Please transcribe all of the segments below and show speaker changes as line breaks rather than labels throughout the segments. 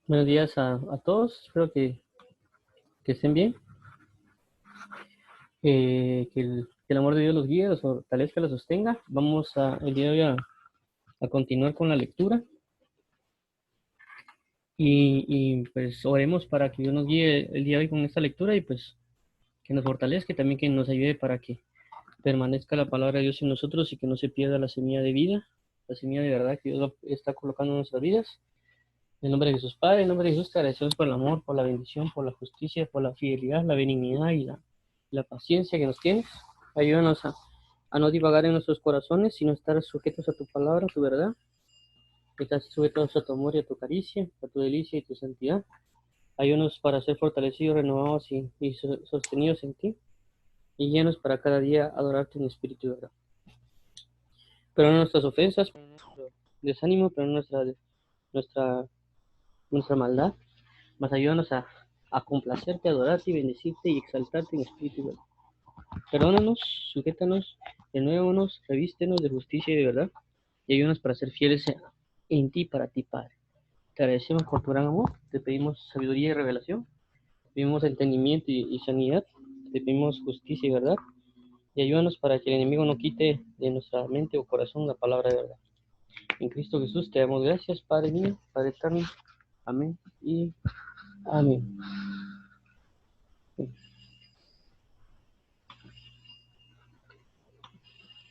Buenos días a todos, espero que estén bien, que el amor de Dios los guíe, los fortalezca, los sostenga. Vamos el día de hoy a continuar con la lectura pues oremos para que Dios nos guíe el día de hoy con esta lectura y pues que nos fortalezca y también que nos ayude para que permanezca la palabra de Dios en nosotros y que no se pierda la semilla de vida, la semilla de verdad que Dios está colocando en nuestras vidas. En el nombre de Jesús Padre, en el nombre de Jesús te agradecemos por el amor, por la bendición, por la justicia, por la fidelidad, la benignidad y la paciencia que nos tienes. Ayúdanos a no divagar en nuestros corazones, sino estar sujetos a tu palabra, a tu verdad. Estar sujetos a tu amor y a tu caricia, a tu delicia y tu santidad. Ayúdanos para ser fortalecidos, renovados y sostenidos en ti. Y llenos para cada día adorarte en espíritu y verdad. Pero no nuestras ofensas, pero no nuestro desánimo, pero no nuestra, nuestra maldad. Mas ayúdanos a complacerte, adorarte y bendecirte y exaltarte en espíritu y verdad. Perdónanos, sujétanos, renuévanos, revístenos de justicia y de verdad, y ayúdanos para ser fieles en ti, para ti, Padre. Te agradecemos por tu gran amor, te pedimos sabiduría y revelación, te pedimos entendimiento y sanidad, te pedimos justicia y verdad, y ayúdanos para que el enemigo no quite de nuestra mente o corazón la palabra de verdad. En Cristo Jesús te damos gracias, Padre mío, Padre eterno. Amén y amén.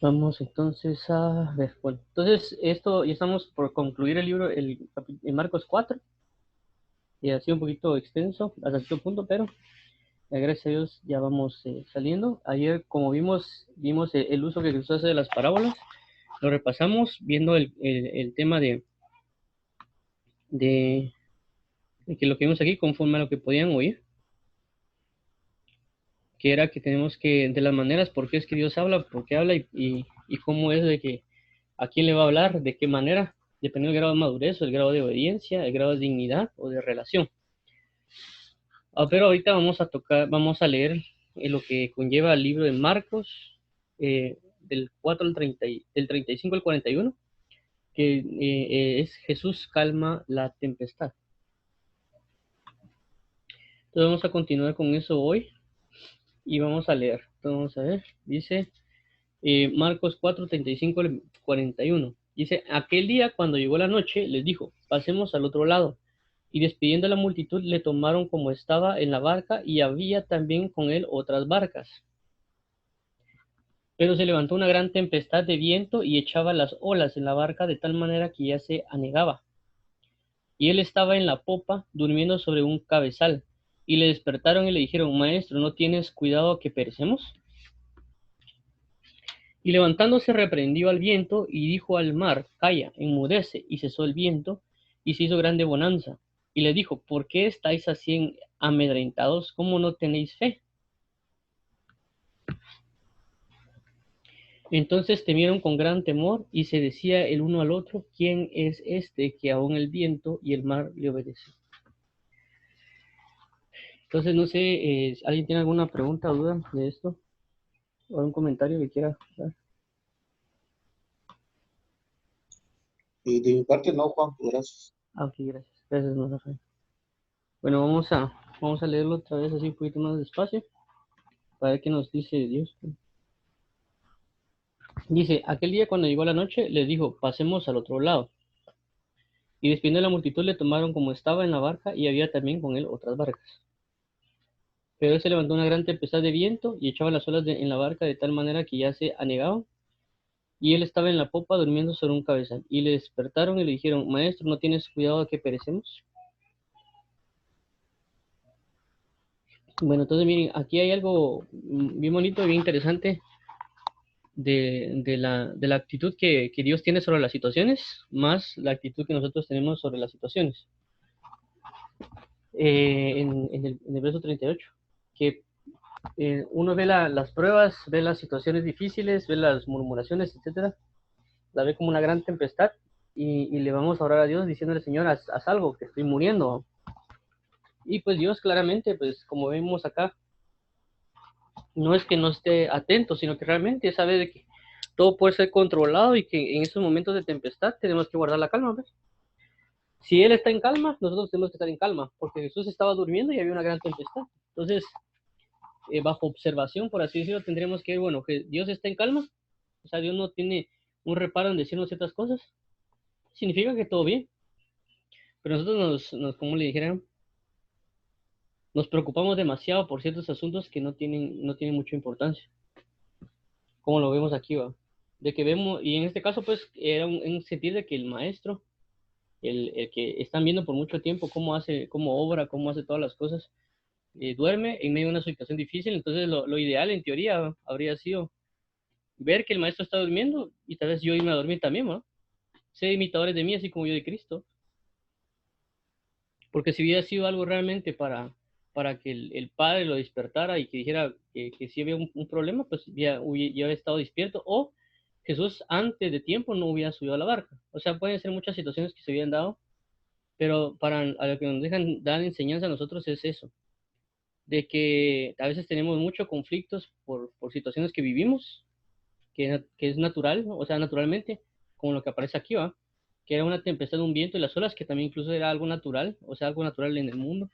Vamos entonces a ver, bueno, entonces esto ya estamos por concluir el libro, en Marcos 4, y ha sido un poquito extenso hasta cierto punto, pero gracias a Dios ya vamos saliendo. Ayer, como vimos el uso que Jesús hace de las parábolas, lo repasamos viendo el tema de, de que lo que vimos aquí conforme a lo que podían oír, que era que tenemos que, de las maneras, por qué es que Dios habla, por qué habla y cómo es de que a quién le va a hablar, de qué manera, dependiendo del grado de madurez, o el grado de obediencia, el grado de dignidad o de relación. Pero ahorita vamos a leer lo que conlleva el libro de Marcos, del 4 al 30, del 35 al 41, que es Jesús calma la tempestad. Entonces vamos a continuar con eso hoy y vamos a leer. Entonces vamos a ver, dice Marcos 4, 35 al 41. Dice, aquel día cuando llegó la noche, les dijo, pasemos al otro lado. Y despidiendo a la multitud, le tomaron como estaba en la barca, y había también con él otras barcas. Pero se levantó una gran tempestad de viento y echaba las olas en la barca de tal manera que ya se anegaba. Y él estaba en la popa, durmiendo sobre un cabezal. Y le despertaron y le dijeron, Maestro, ¿no tienes cuidado que perecemos? Y levantándose reprendió al viento y dijo al mar, calla, enmudece, y cesó el viento, y se hizo grande bonanza. Y le dijo, ¿por qué estáis así amedrentados? ¿Cómo no tenéis fe? Entonces temieron con gran temor, y se decía el uno al otro, ¿quién es este que aun el viento y el mar le obedecen? Entonces, no sé, ¿alguien tiene alguna pregunta o duda de esto? ¿O un comentario que quiera dar?
Y de mi parte no, Juan, gracias.
Ok, gracias. Gracias, no, Rafael. Bueno, vamos a leerlo otra vez así un poquito más despacio, para ver qué nos dice Dios. Dice, aquel día cuando llegó la noche, les dijo, pasemos al otro lado. Y despidiendo a la multitud, le tomaron como estaba en la barca, y había también con él otras barcas. Pero él se levantó una gran tempestad de viento, y echaba las olas en la barca de tal manera que ya se anegaban. Y él estaba en la popa durmiendo sobre un cabezal. Y le despertaron y le dijeron, Maestro, ¿no tienes cuidado de que perecemos? Bueno, entonces miren, aquí hay algo bien bonito y bien interesante de la actitud que Dios tiene sobre las situaciones, más la actitud que nosotros tenemos sobre las situaciones. En el verso 38, que uno ve las pruebas, ve las situaciones difíciles, ve las murmuraciones, etcétera, la ve como una gran tempestad y le vamos a orar a Dios diciéndole, Señor, haz algo, que estoy muriendo. Y pues Dios claramente, pues como vemos acá, no es que no esté atento, sino que realmente sabe de que todo puede ser controlado y que en esos momentos de tempestad tenemos que guardar la calma, ¿ves? Si Él está en calma, nosotros tenemos que estar en calma, porque Jesús estaba durmiendo y había una gran tempestad. Entonces, bajo observación, por así decirlo, tendríamos que ver, bueno, que Dios está en calma, o sea, Dios no tiene un reparo en decirnos ciertas cosas, significa que todo bien, pero nosotros como le dijeran, nos preocupamos demasiado por ciertos asuntos que no tienen mucha importancia, como lo vemos aquí, va. De que vemos, y en este caso, pues, era un sentir de que el maestro, el que están viendo por mucho tiempo cómo hace, cómo obra, cómo hace todas las cosas, duerme en medio de una situación difícil, entonces lo ideal en teoría habría sido ver que el maestro está durmiendo y tal vez yo irme a dormir también, ¿no? Ser imitadores de mí, así como yo de Cristo. Porque si hubiera sido algo realmente para que el Padre lo despertara y que dijera que si había un problema, pues ya hubiera estado despierto, o Jesús antes de tiempo no hubiera subido a la barca. O sea, pueden ser muchas situaciones que se hubieran dado, pero a lo que nos dejan dar enseñanza a nosotros es eso, de que a veces tenemos muchos conflictos por situaciones que vivimos, que es natural, ¿no? O sea, naturalmente, como lo que aparece aquí, ¿va? Que era una tempestad, un viento y las olas, que también incluso era algo natural, o sea, algo natural en el mundo,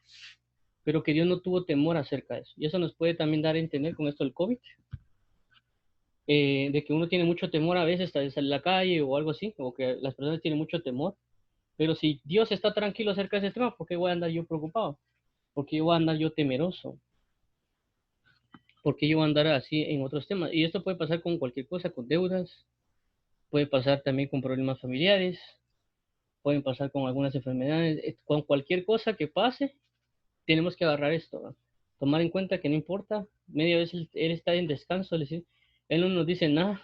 pero que Dios no tuvo temor acerca de eso. Y eso nos puede también dar a entender con esto del COVID, de que uno tiene mucho temor a veces de salir a la calle o algo así, o que las personas tienen mucho temor, pero si Dios está tranquilo acerca de ese tema, ¿por qué voy a andar yo preocupado? ¿Por qué yo voy a andar yo temeroso? ¿Por qué yo voy a andar así en otros temas? Y esto puede pasar con cualquier cosa, con deudas, puede pasar también con problemas familiares, pueden pasar con algunas enfermedades, con cualquier cosa que pase, tenemos que agarrar esto, ¿no? Tomar en cuenta que no importa, media vez él está en descanso, es decir, él no nos dice nada,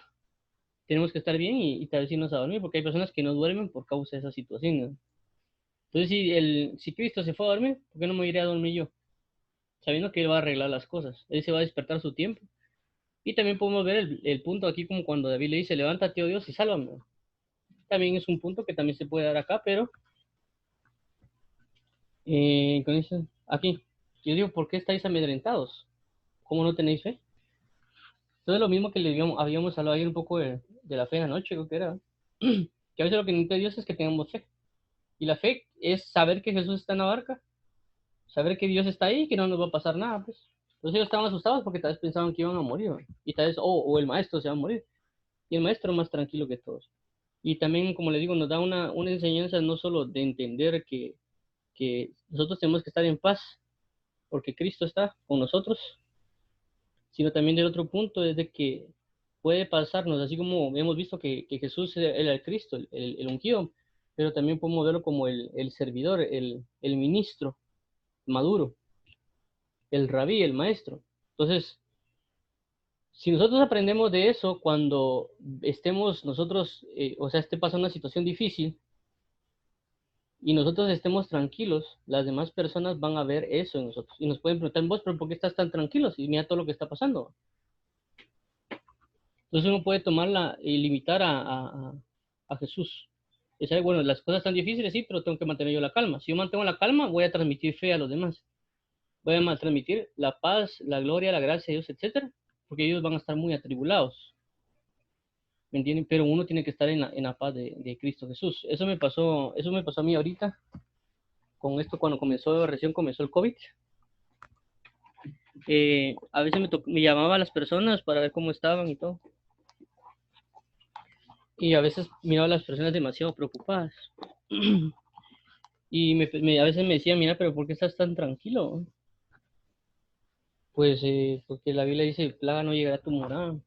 tenemos que estar bien y tal vez irnos a dormir, porque hay personas que no duermen por causa de esa situación, ¿no? Entonces, si Cristo se fue a dormir, ¿por qué no me iré a dormir yo? Sabiendo que Él va a arreglar las cosas, Él se va a despertar su tiempo. Y también podemos ver el punto aquí como cuando David le dice, levántate, oh Dios, y sálvame. También es un punto que también se puede dar acá, pero con eso, aquí, yo digo, ¿por qué estáis amedrentados? ¿Cómo no tenéis fe? Entonces lo mismo que habíamos hablado ayer un poco de la fe en la noche, creo que era, que a veces lo que necesita Dios es que tengamos fe. Y la fe es saber que Jesús está en la barca, saber que Dios está ahí y que no nos va a pasar nada, pues. Entonces ellos estaban asustados porque tal vez pensaban que iban a morir, ¿no? Y tal vez, o el maestro se va a morir. Y el maestro más tranquilo que todos. Y también, como le digo, nos da una enseñanza no solo de entender que nosotros tenemos que estar en paz porque Cristo está con nosotros, sino también del otro punto es de que puede pasarnos, así como hemos visto que Jesús era el Cristo, el ungido, pero también podemos verlo como el servidor, el ministro maduro, el rabí, el maestro. Entonces, si nosotros aprendemos de eso cuando estemos nosotros, o sea, esté pasando una situación difícil y nosotros estemos tranquilos, las demás personas van a ver eso en nosotros y nos pueden preguntar, vos, pero ¿por qué estás tan tranquilo? Y mira todo lo que está pasando. Entonces uno puede tomarla y limitar a Jesús. Y sabe, bueno, las cosas están difíciles, sí, pero tengo que mantener yo la calma. Si yo mantengo la calma, voy a transmitir fe a los demás. Voy a transmitir la paz, la gloria, la gracia de Dios, etcétera, porque ellos van a estar muy atribulados. ¿Me entienden? Pero uno tiene que estar en la paz de Cristo Jesús. Eso me pasó a mí ahorita con esto cuando recién comenzó el COVID. A veces me llamaba a las personas para ver cómo estaban y todo. Y a veces miraba a las personas demasiado preocupadas. Y a veces me decía, mira, pero ¿por qué estás tan tranquilo? Pues porque la Biblia dice, plaga no llegará a tu morada.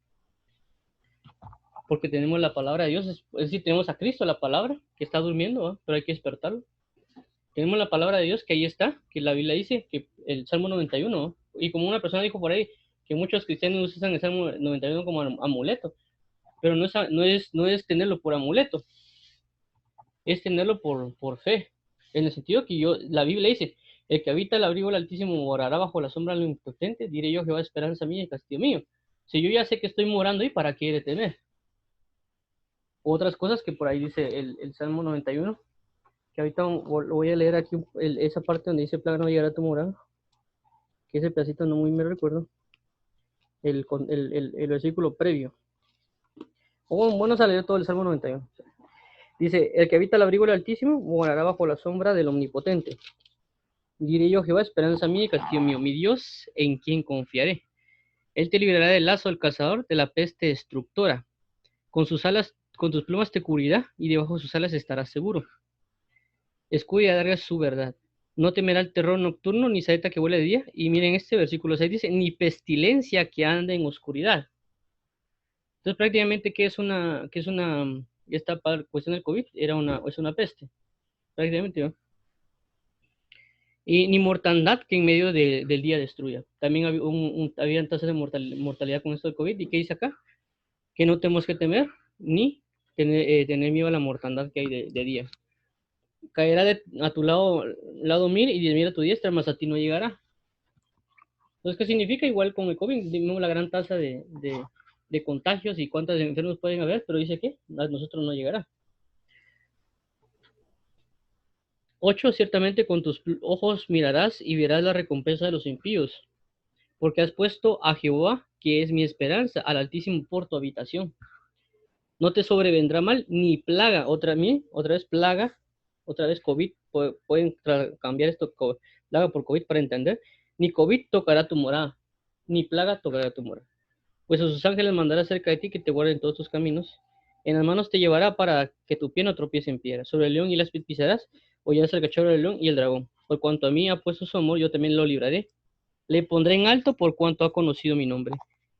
Porque tenemos la palabra de Dios, es decir, tenemos a Cristo, la palabra, que está durmiendo, ¿va? Pero hay que despertarlo. Tenemos la palabra de Dios, que ahí está, que la Biblia dice, que el Salmo 91, ¿va? Y como una persona dijo por ahí, que muchos cristianos usan el Salmo 91 como amuleto, pero no es tenerlo por amuleto, es tenerlo por fe, en el sentido que la Biblia dice, el que habita el abrigo del Altísimo morará bajo la sombra del Omnipotente, diré yo, Jehová, esperanza mía y castillo mío. Si yo ya sé que estoy morando ahí, ¿para qué he de temer? Otras cosas que por ahí dice el Salmo 91, que ahorita lo voy a leer aquí, esa parte donde dice, plaga no llegará a tu morada, que ese pedacito no muy me recuerdo, el versículo previo. O bueno, vamos a leer todo el Salmo 91. Dice, el que habita al abrigo del Altísimo morará bajo la sombra del Omnipotente. Diré yo, Jehová, esperanza mía y castillo mío, mi Dios, en quien confiaré. Él te librará del lazo del cazador, de la peste destructora. Con sus alas, con tus plumas te cubrirá, y debajo de sus alas estarás seguro. Escudo y adarga su verdad. No temerá el terror nocturno, ni saeta que vuela de día. Y miren este versículo 6 dice, ni pestilencia que anda en oscuridad. Entonces, prácticamente, esta cuestión del COVID es una peste, prácticamente, ¿no? Y ni mortandad que en medio del día destruya. También había tasas de mortalidad con esto del COVID. ¿Y qué dice acá? Que no tenemos que temer, ni tener miedo a la mortandad que hay de día. Caerá a tu lado 1000 y 10.000 a tu diestra, mas a ti no llegará. Entonces, ¿qué significa? Igual con el COVID, vimos la gran tasa de contagios y cuántos enfermos pueden haber, pero dice que a nosotros no llegará. 8. Ciertamente con tus ojos mirarás y verás la recompensa de los impíos, porque has puesto a Jehová, que es mi esperanza, al Altísimo por tu habitación. No te sobrevendrá mal, ni plaga, otra vez plaga, otra vez COVID, pueden cambiar esto, plaga por COVID para entender, ni COVID tocará tu morada, ni plaga tocará tu morada. Pues a sus ángeles mandará cerca de ti que te guarden todos tus caminos. En las manos te llevará para que tu pie no tropiece en piedra. Sobre el león y las pisarás, hollarás el cachorro del león y el dragón. Por cuanto a mí ha puesto su amor, yo también lo libraré. Le pondré en alto por cuanto ha conocido mi nombre.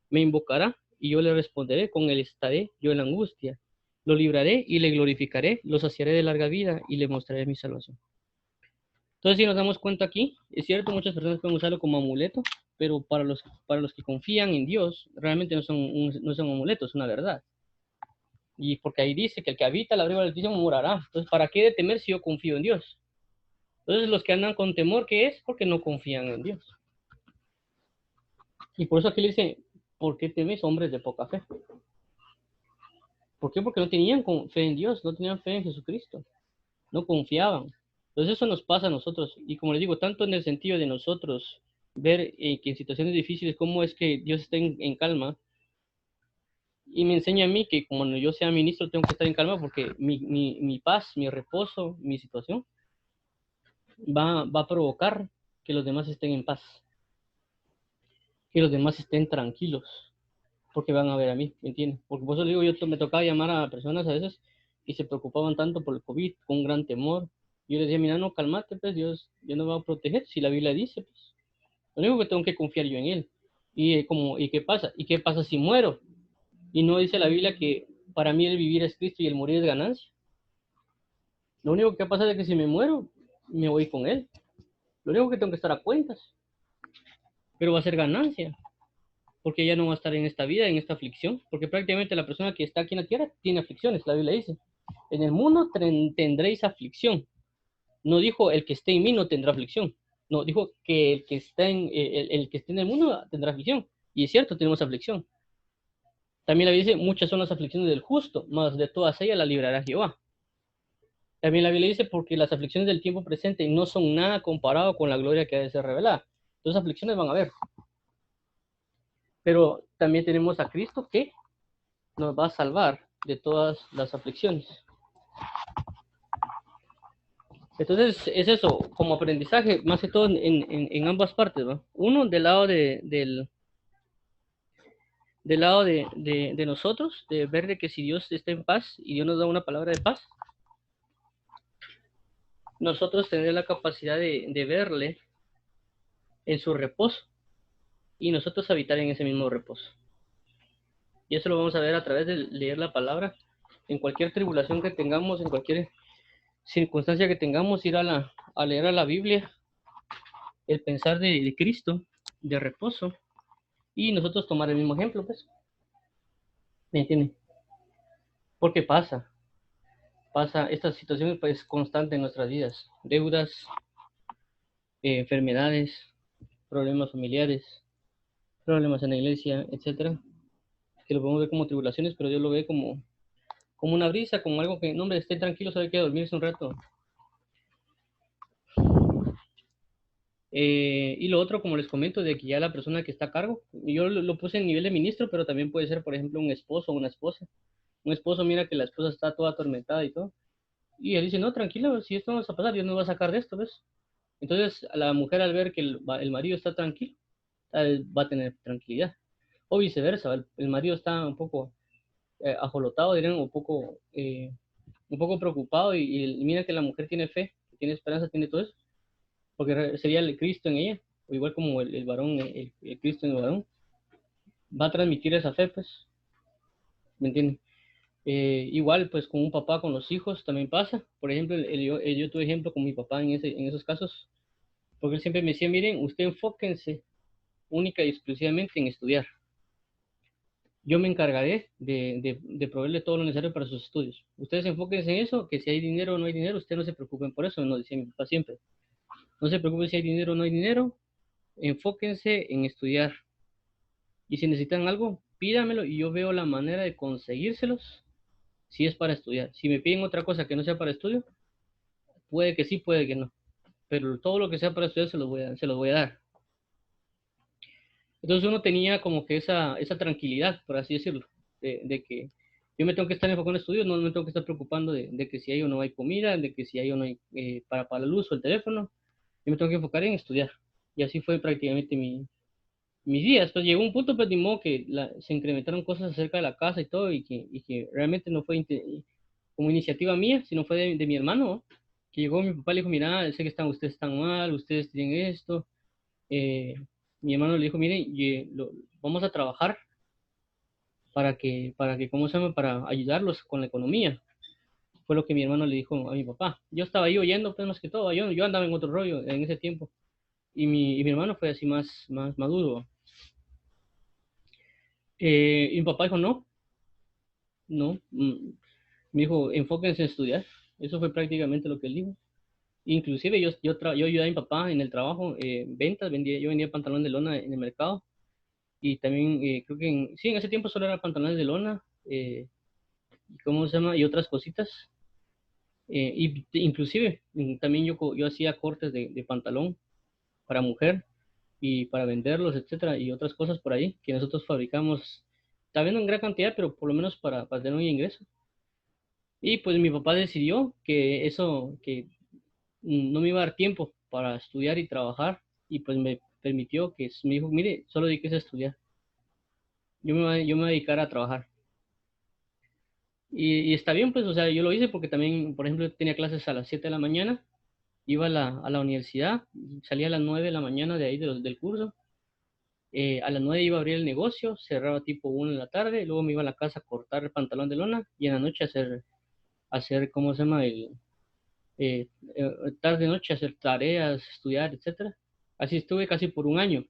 Me invocará y yo le responderé, con él estaré yo en la angustia. Lo libraré y le glorificaré, lo saciaré de larga vida y le mostraré mi salvación. Entonces, si nos damos cuenta aquí, es cierto, muchas personas pueden usarlo como amuleto, pero para los que confían en Dios, realmente no son amuletos, es una verdad. Y porque ahí dice que el que habita el abrigo del Altísimo morará. Entonces, ¿para qué de temer si yo confío en Dios? Entonces, los que andan con temor, ¿qué es? Porque no confían en Dios. Y por eso aquí le dice, ¿por qué temes, hombres de poca fe? ¿Por qué? Porque no tenían fe en Dios, no tenían fe en Jesucristo, no confiaban. Entonces eso nos pasa a nosotros. Y como les digo, tanto en el sentido de nosotros ver que en situaciones difíciles cómo es que Dios está en calma, y me enseña a mí que como yo sea ministro tengo que estar en calma porque mi paz, mi reposo, mi situación va a provocar que los demás estén en paz, que los demás estén tranquilos, porque van a ver a mí, ¿me entienden? Porque por eso digo, yo me tocaba llamar a personas a veces que se preocupaban tanto por el COVID, con gran temor. Yo les decía, mira, no, cálmate, pues Dios no va a proteger, si la Biblia dice, pues. Lo único que tengo que confiar yo en Él. ¿Y qué pasa? ¿Y qué pasa si muero? Y no dice la Biblia que para mí el vivir es Cristo y el morir es ganancia. Lo único que pasa es que si me muero, me voy con Él. Lo único que tengo que estar a cuentas, pero va a ser ganancia, porque ya no va a estar en esta vida, en esta aflicción, porque prácticamente la persona que está aquí en la tierra tiene aflicciones, la Biblia dice. En el mundo tendréis aflicción. No dijo el que esté en mí no tendrá aflicción. No, dijo que el que esté en el mundo tendrá aflicción. Y es cierto, tenemos aflicción. También la Biblia dice, muchas son las aflicciones del justo, mas de todas ellas la librará Jehová. También la Biblia dice, porque las aflicciones del tiempo presente no son nada comparado con la gloria que ha de ser revelada. Entonces aflicciones van a haber. Pero también tenemos a Cristo que nos va a salvar de todas las aflicciones. Entonces es eso, como aprendizaje, más que todo en ambas partes, ¿no? Uno del lado del lado de nosotros, de ver de que si Dios está en paz y Dios nos da una palabra de paz, nosotros tener la capacidad de verle en su reposo y nosotros habitar en ese mismo reposo. Y eso lo vamos a ver a través de leer la palabra. En cualquier tribulación que tengamos, en cualquier circunstancia que tengamos, ir a leer a la Biblia, el pensar de Cristo, de reposo, y nosotros tomar el mismo ejemplo, pues. ¿Me entienden? Porque esta situación pues constante en nuestras vidas, deudas, enfermedades, problemas familiares, problemas en la iglesia, etcétera, que lo podemos ver como tribulaciones, pero Dios lo ve como una brisa, como algo que, no hombre, estén tranquilos, hay que dormirse un rato. Y lo otro, como les comento, de que ya la persona que está a cargo, yo lo puse en nivel de ministro, pero también puede ser, por ejemplo, un esposo o una esposa. Un esposo mira que la esposa está toda atormentada y todo. Y él dice, no, tranquilo, si esto no va a pasar, Dios nos va a sacar de esto, ¿ves? Entonces, a la mujer al ver que el marido está tranquilo, va a tener tranquilidad. O viceversa, el marido está un poco ajolotado, dirían, un poco preocupado y mira que la mujer tiene fe, tiene esperanza, tiene todo eso, porque sería el Cristo en ella, o igual como el varón, el Cristo en el varón, va a transmitir esa fe, pues, ¿me entiendes? Igual, pues, con un papá, con los hijos, también pasa. Por ejemplo, yo tuve ejemplo con mi papá en esos casos, porque él siempre me decía, miren, usted enfóquense única y exclusivamente en estudiar. Yo me encargaré de proveerle todo lo necesario para sus estudios. Ustedes enfóquense en eso, que si hay dinero o no hay dinero, ustedes no se preocupen por eso, nos decía mi papá siempre. No se preocupen si hay dinero o no hay dinero, enfóquense en estudiar. Y si necesitan algo, pídamelo y yo veo la manera de conseguírselos si es para estudiar. Si me piden otra cosa que no sea para estudio, puede que sí, puede que no. Pero todo lo que sea para estudiar se los voy a dar. Entonces uno tenía como que esa tranquilidad, por así decirlo, de que yo me tengo que estar enfocado en estudios, no me tengo que estar preocupando de que si hay o no hay comida, de que si hay o no hay para la luz o el teléfono, yo me tengo que enfocar en estudiar. Y así fue prácticamente mis días. Pues llegó un punto, pues, ni modo que se incrementaron cosas acerca de la casa y todo, y que realmente no fue como iniciativa mía, sino fue de mi hermano, ¿no? Que llegó mi papá y le dijo, mira, sé que ustedes están mal, ustedes tienen esto. Eh, Mi hermano le dijo, mire, vamos a trabajar ¿cómo se llama? Para ayudarlos con la economía. Fue lo que mi hermano le dijo a mi papá. Yo estaba ahí oyendo, pues, más que todo, yo andaba en otro rollo en ese tiempo. Y mi hermano fue así más maduro. Y mi papá dijo, no, no. Me dijo, enfóquense en estudiar. Eso fue prácticamente lo que él dijo. Inclusive yo ayudaba a mi papá en el trabajo, ventas, yo vendía pantalón de lona en el mercado. Y también creo que sí, en ese tiempo solo eran pantalones de lona, ¿cómo se llama? Y otras cositas. Inclusive también yo hacía cortes de pantalón para mujer y para venderlos, etcétera, y otras cosas por ahí que nosotros fabricamos, también en gran cantidad, pero por lo menos para tener un ingreso. Y pues mi papá decidió que no me iba a dar tiempo para estudiar y trabajar, y pues me permitió me dijo, mire, solo dedíquese a estudiar. Yo me voy a dedicar a trabajar. Y está bien, pues, o sea, yo lo hice porque también, por ejemplo, tenía clases a las 7 de la mañana, iba a la universidad, salía a las 9 de la mañana de ahí del curso, a las 9 iba a abrir el negocio, cerraba tipo 1 de la tarde, luego me iba a la casa a cortar el pantalón de lona y en la noche ¿cómo se llama? Tarde noche hacer tareas, estudiar, etcétera. Así estuve casi por un año.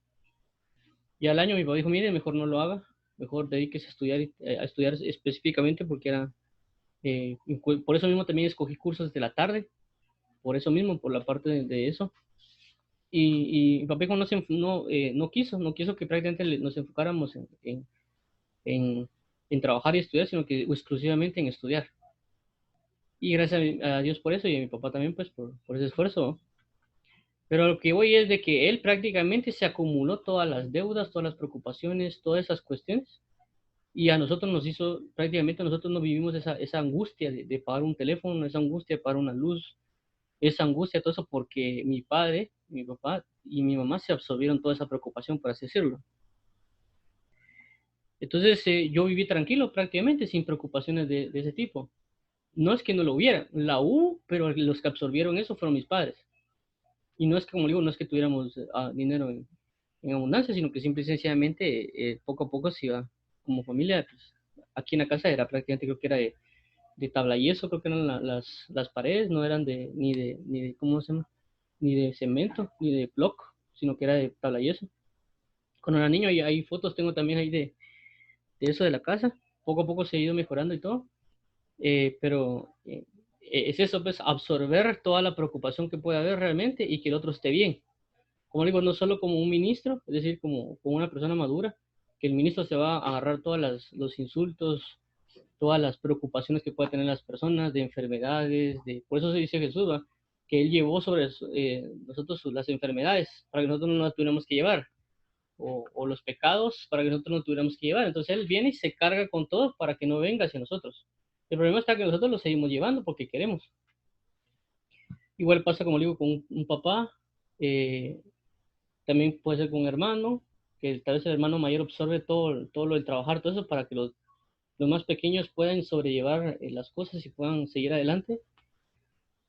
Y al año mi papá dijo, mire, mejor no lo haga, mejor dedíquese a estudiar, a estudiar específicamente porque por eso mismo también escogí cursos de la tarde, por eso mismo, por la parte de eso. Y mi papá no quiso que prácticamente nos enfocáramos en, en trabajar y estudiar, sino que exclusivamente en estudiar. Y gracias a Dios por eso y a mi papá también, pues, por ese esfuerzo. Pero lo que voy es de que él prácticamente se acumuló todas las deudas, todas las preocupaciones, todas esas cuestiones. Y a nosotros prácticamente nosotros no vivimos esa angustia de pagar un teléfono, esa angustia de pagar una luz, esa angustia, todo eso, porque mi padre, mi papá y mi mamá se absorbieron toda esa preocupación, por así decirlo. Entonces yo viví tranquilo prácticamente, sin preocupaciones de ese tipo. No es que no lo hubiera, la hubo, pero los que absorbieron eso fueron mis padres. Y no es que, como digo, no es que tuviéramos dinero en abundancia, sino que simple y sencillamente poco a poco se iba como familia. Pues, aquí en la casa era prácticamente, creo que era de tabla y eso, creo que eran las paredes, no eran ¿cómo se llama? Ni de cemento, ni de block, sino que era de tabla y eso. Cuando era niño, hay fotos, tengo también ahí de eso de la casa. Poco a poco se ha ido mejorando y todo, pero es eso, pues, absorber toda la preocupación que puede haber realmente y que el otro esté bien. Como digo, no solo como un ministro, es decir, como una persona madura, que el ministro se va a agarrar los insultos, todas las preocupaciones que pueden tener las personas, de enfermedades, por eso se dice Jesús, ¿va? Que él llevó sobre nosotros las enfermedades, para que nosotros no las tuviéramos que llevar, o los pecados, para que nosotros no tuviéramos que llevar. Entonces él viene y se carga con todo para que no venga hacia nosotros. El problema está que nosotros lo seguimos llevando porque queremos. Igual pasa, como digo, con un papá, también puede ser con un hermano, que tal vez el hermano mayor absorbe todo lo del trabajar, todo eso, para que los más pequeños puedan sobrellevar las cosas y puedan seguir adelante.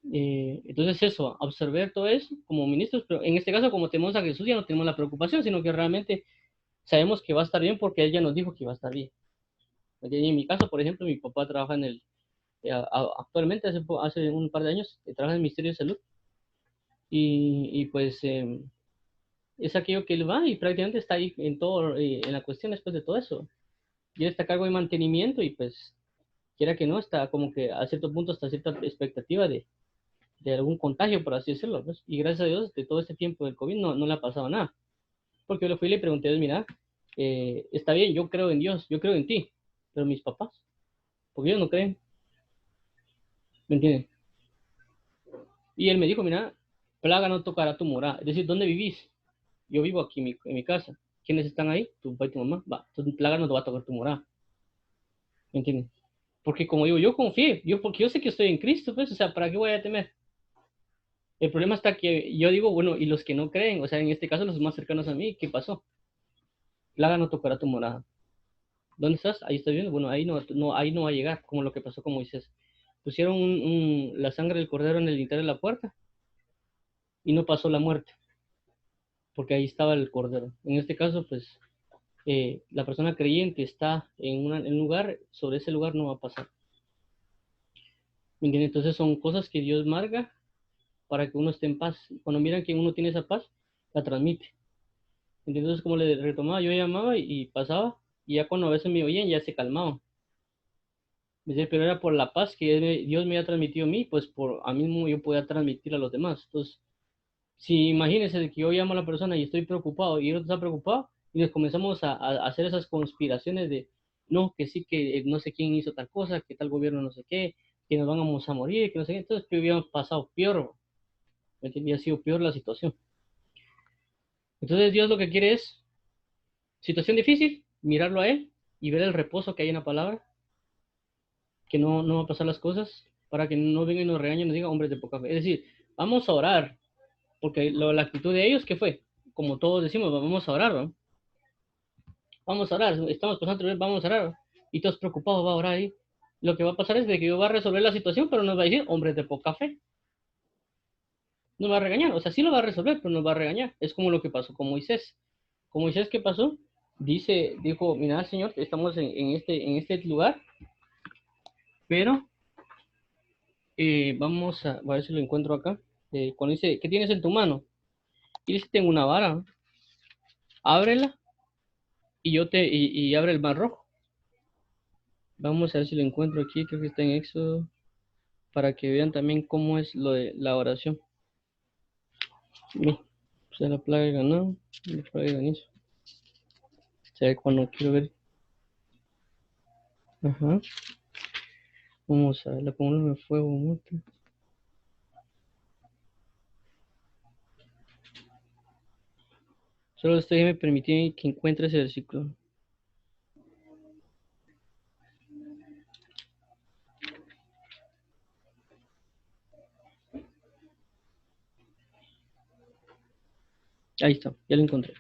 Entonces eso, absorber todo eso como ministros, pero en este caso como tenemos a Jesús ya no tenemos la preocupación, sino que realmente sabemos que va a estar bien porque Él ya nos dijo que va a estar bien. Y en mi caso, por ejemplo, mi papá trabaja en actualmente hace un par de años, trabaja en el Ministerio de Salud y pues es aquello que él va y prácticamente está ahí en todo, en la cuestión después de todo eso. Y él está a cargo de mantenimiento y pues quiera que no, está como que a cierto punto hasta cierta expectativa de algún contagio, por así decirlo, pues. Y gracias a Dios, de todo este tiempo del COVID no le ha pasado nada. Porque yo le fui y le pregunté, mira, está bien, yo creo en Dios, yo creo en ti, pero mis papás, porque ellos no creen, ¿me entienden? Y él me dijo, mira, plaga no tocará tu morada. Es decir, ¿dónde vivís? Yo vivo aquí en mi casa. ¿Quiénes están ahí? Tu papá y tu mamá. Va, entonces plaga no te va a tocar tu morada, ¿me entienden? Porque como digo, yo confié, porque yo sé que estoy en Cristo, pues, o sea, ¿para qué voy a temer? El problema está que yo digo, bueno, y los que no creen, o sea, en este caso los más cercanos a mí, ¿qué pasó? Plaga no tocará tu morada. ¿Dónde estás? Ahí estoy viendo. Bueno, ahí no va a llegar, como lo que pasó con Moisés. Pusieron la sangre del cordero en el lintel de la puerta y no pasó la muerte, porque ahí estaba el cordero. En este caso, pues, la persona creyente está en un lugar, sobre ese lugar no va a pasar. ¿Me entiendes? Entonces son cosas que Dios marca para que uno esté en paz. Cuando miran que uno tiene esa paz, la transmite. Entonces, como le retomaba, yo llamaba y pasaba, y ya cuando a veces me oían, ya se calmaban. Pero era por la paz que Dios me había transmitido a mí, pues por a mí mismo yo podía transmitir a los demás. Entonces, si imagínense que yo llamo a la persona y estoy preocupado y él está preocupado y nos comenzamos a hacer esas conspiraciones de, no, que sí, que no sé quién hizo tal cosa, que tal gobierno no sé qué, que nos vamos a morir, que no sé qué. Entonces, que hubiéramos pasado peor, ¿me entiendes? Había sido peor la situación. Entonces, Dios lo que quiere es, situación difícil, mirarlo a Él y ver el reposo que hay en la palabra, que no va a pasar las cosas, para que no venga y nos regañe y nos diga hombres de poca fe. Es decir, vamos a orar, porque la actitud de ellos, ¿qué fue? Como todos decimos, vamos a orar, ¿no? Vamos a orar, estamos pasando, vamos a orar, y todos preocupados, va a orar ahí. Lo que va a pasar es de que Dios va a resolver la situación, pero nos va a decir hombres de poca fe. Nos va a regañar, o sea, sí lo va a resolver, pero nos va a regañar. Es como lo que pasó con Moisés. Con Moisés, ¿qué pasó? Dijo, mira, Señor, estamos en este lugar, pero vamos a ver si lo encuentro acá. Cuando dice, ¿qué tienes en tu mano? Y dice, tengo una vara, ábrela y abre el mar rojo. Vamos a ver si lo encuentro aquí, creo que está en Éxodo, para que vean también cómo es lo de la oración. Mira, pues la plaga de ganado, la plaga de granizo. O sea, cuando quiero ver. Ajá. Vamos a ver, la ponemos en fuego, muerto. Solo estoy me permití que encuentre ese versículo. Ahí está, ya lo encontré.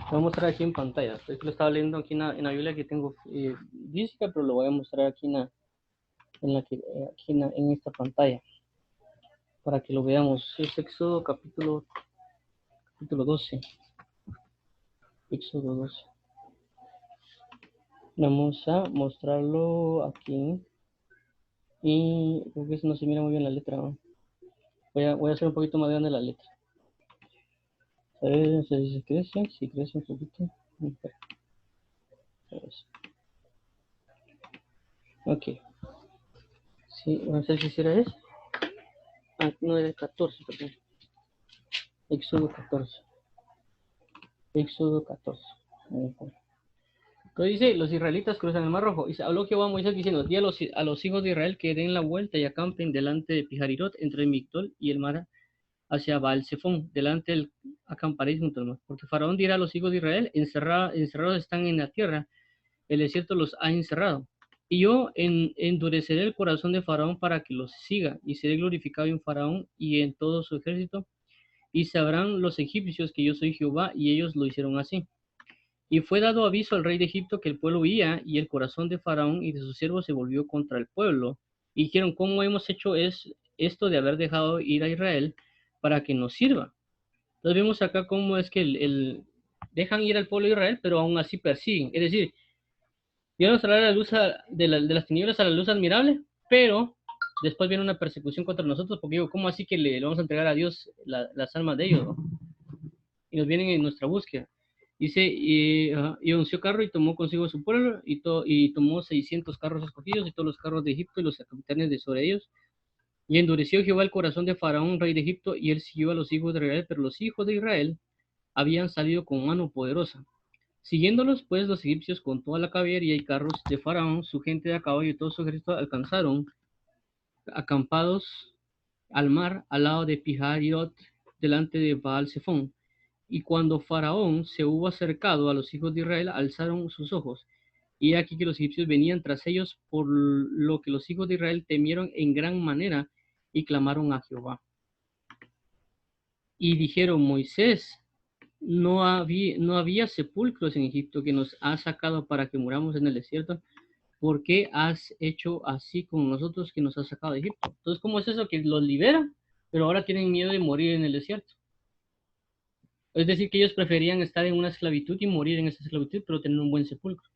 Lo voy a mostrar aquí en pantalla. Esto lo estaba leyendo aquí en la Biblia que tengo física, pero lo voy a mostrar aquí en esta pantalla para que lo veamos. Es Éxodo capítulo 12. Éxodo 12. Vamos a mostrarlo aquí. Y creo que eso no se mira muy bien la letra, ¿no? Voy a hacer un poquito más grande la letra. A ver si crece, si crece un poquito. Ok. Sí, vamos a ver si será eso. Ah, no, era el 14, perdón. Éxodo 14. Éxodo 14. Pero dice, los israelitas cruzan el Mar Rojo. Y se habló Jehová a Moisés diciendo, di a los hijos de Israel que den la vuelta y acampen delante de Pijarirot, entre Migdol y el mar, hacia Baal-Zephón, delante del acamparéis junto al mar. Porque Faraón dirá a los hijos de Israel, encerrados están en la tierra, el desierto los ha encerrado. Y yo endureceré el corazón de Faraón para que los siga, y seré glorificado en Faraón y en todo su ejército, y sabrán los egipcios que yo soy Jehová, y ellos lo hicieron así. Y fue dado aviso al rey de Egipto que el pueblo huía, y el corazón de Faraón y de sus siervos se volvió contra el pueblo. Y dijeron, ¿cómo hemos hecho esto de haber dejado ir a Israel para que nos sirva? Entonces vemos acá cómo es que dejan ir al pueblo de Israel, pero aún así persiguen. Es decir, Dios nos traerá la luz de las tinieblas a la luz admirable, pero después viene una persecución contra nosotros, porque digo, ¿cómo así que le vamos a entregar a Dios las almas de ellos, ¿no? Y nos vienen en nuestra búsqueda. Dice, y unció carro y tomó consigo su pueblo, y tomó 600 carros escogidos y todos los carros de Egipto y los capitanes de sobre ellos. Y endureció Jehová el corazón de Faraón, rey de Egipto, y él siguió a los hijos de Israel, pero los hijos de Israel habían salido con mano poderosa. Siguiéndolos, pues, los egipcios con toda la caballería y carros de Faraón, su gente de a caballo y todo su ejército alcanzaron acampados al mar al lado de Pihahirot, delante de Baal Zephón. Y cuando Faraón se hubo acercado a los hijos de Israel, alzaron sus ojos. Y aquí que los egipcios venían tras ellos, por lo que los hijos de Israel temieron en gran manera y clamaron a Jehová. Y dijeron, Moisés, no había sepulcros en Egipto que nos has sacado para que muramos en el desierto. ¿Por qué has hecho así con nosotros que nos has sacado de Egipto? Entonces, ¿cómo es eso que los libera, pero ahora tienen miedo de morir en el desierto? Es decir, que ellos preferían estar en una esclavitud y morir en esa esclavitud, pero tener un buen sepulcro.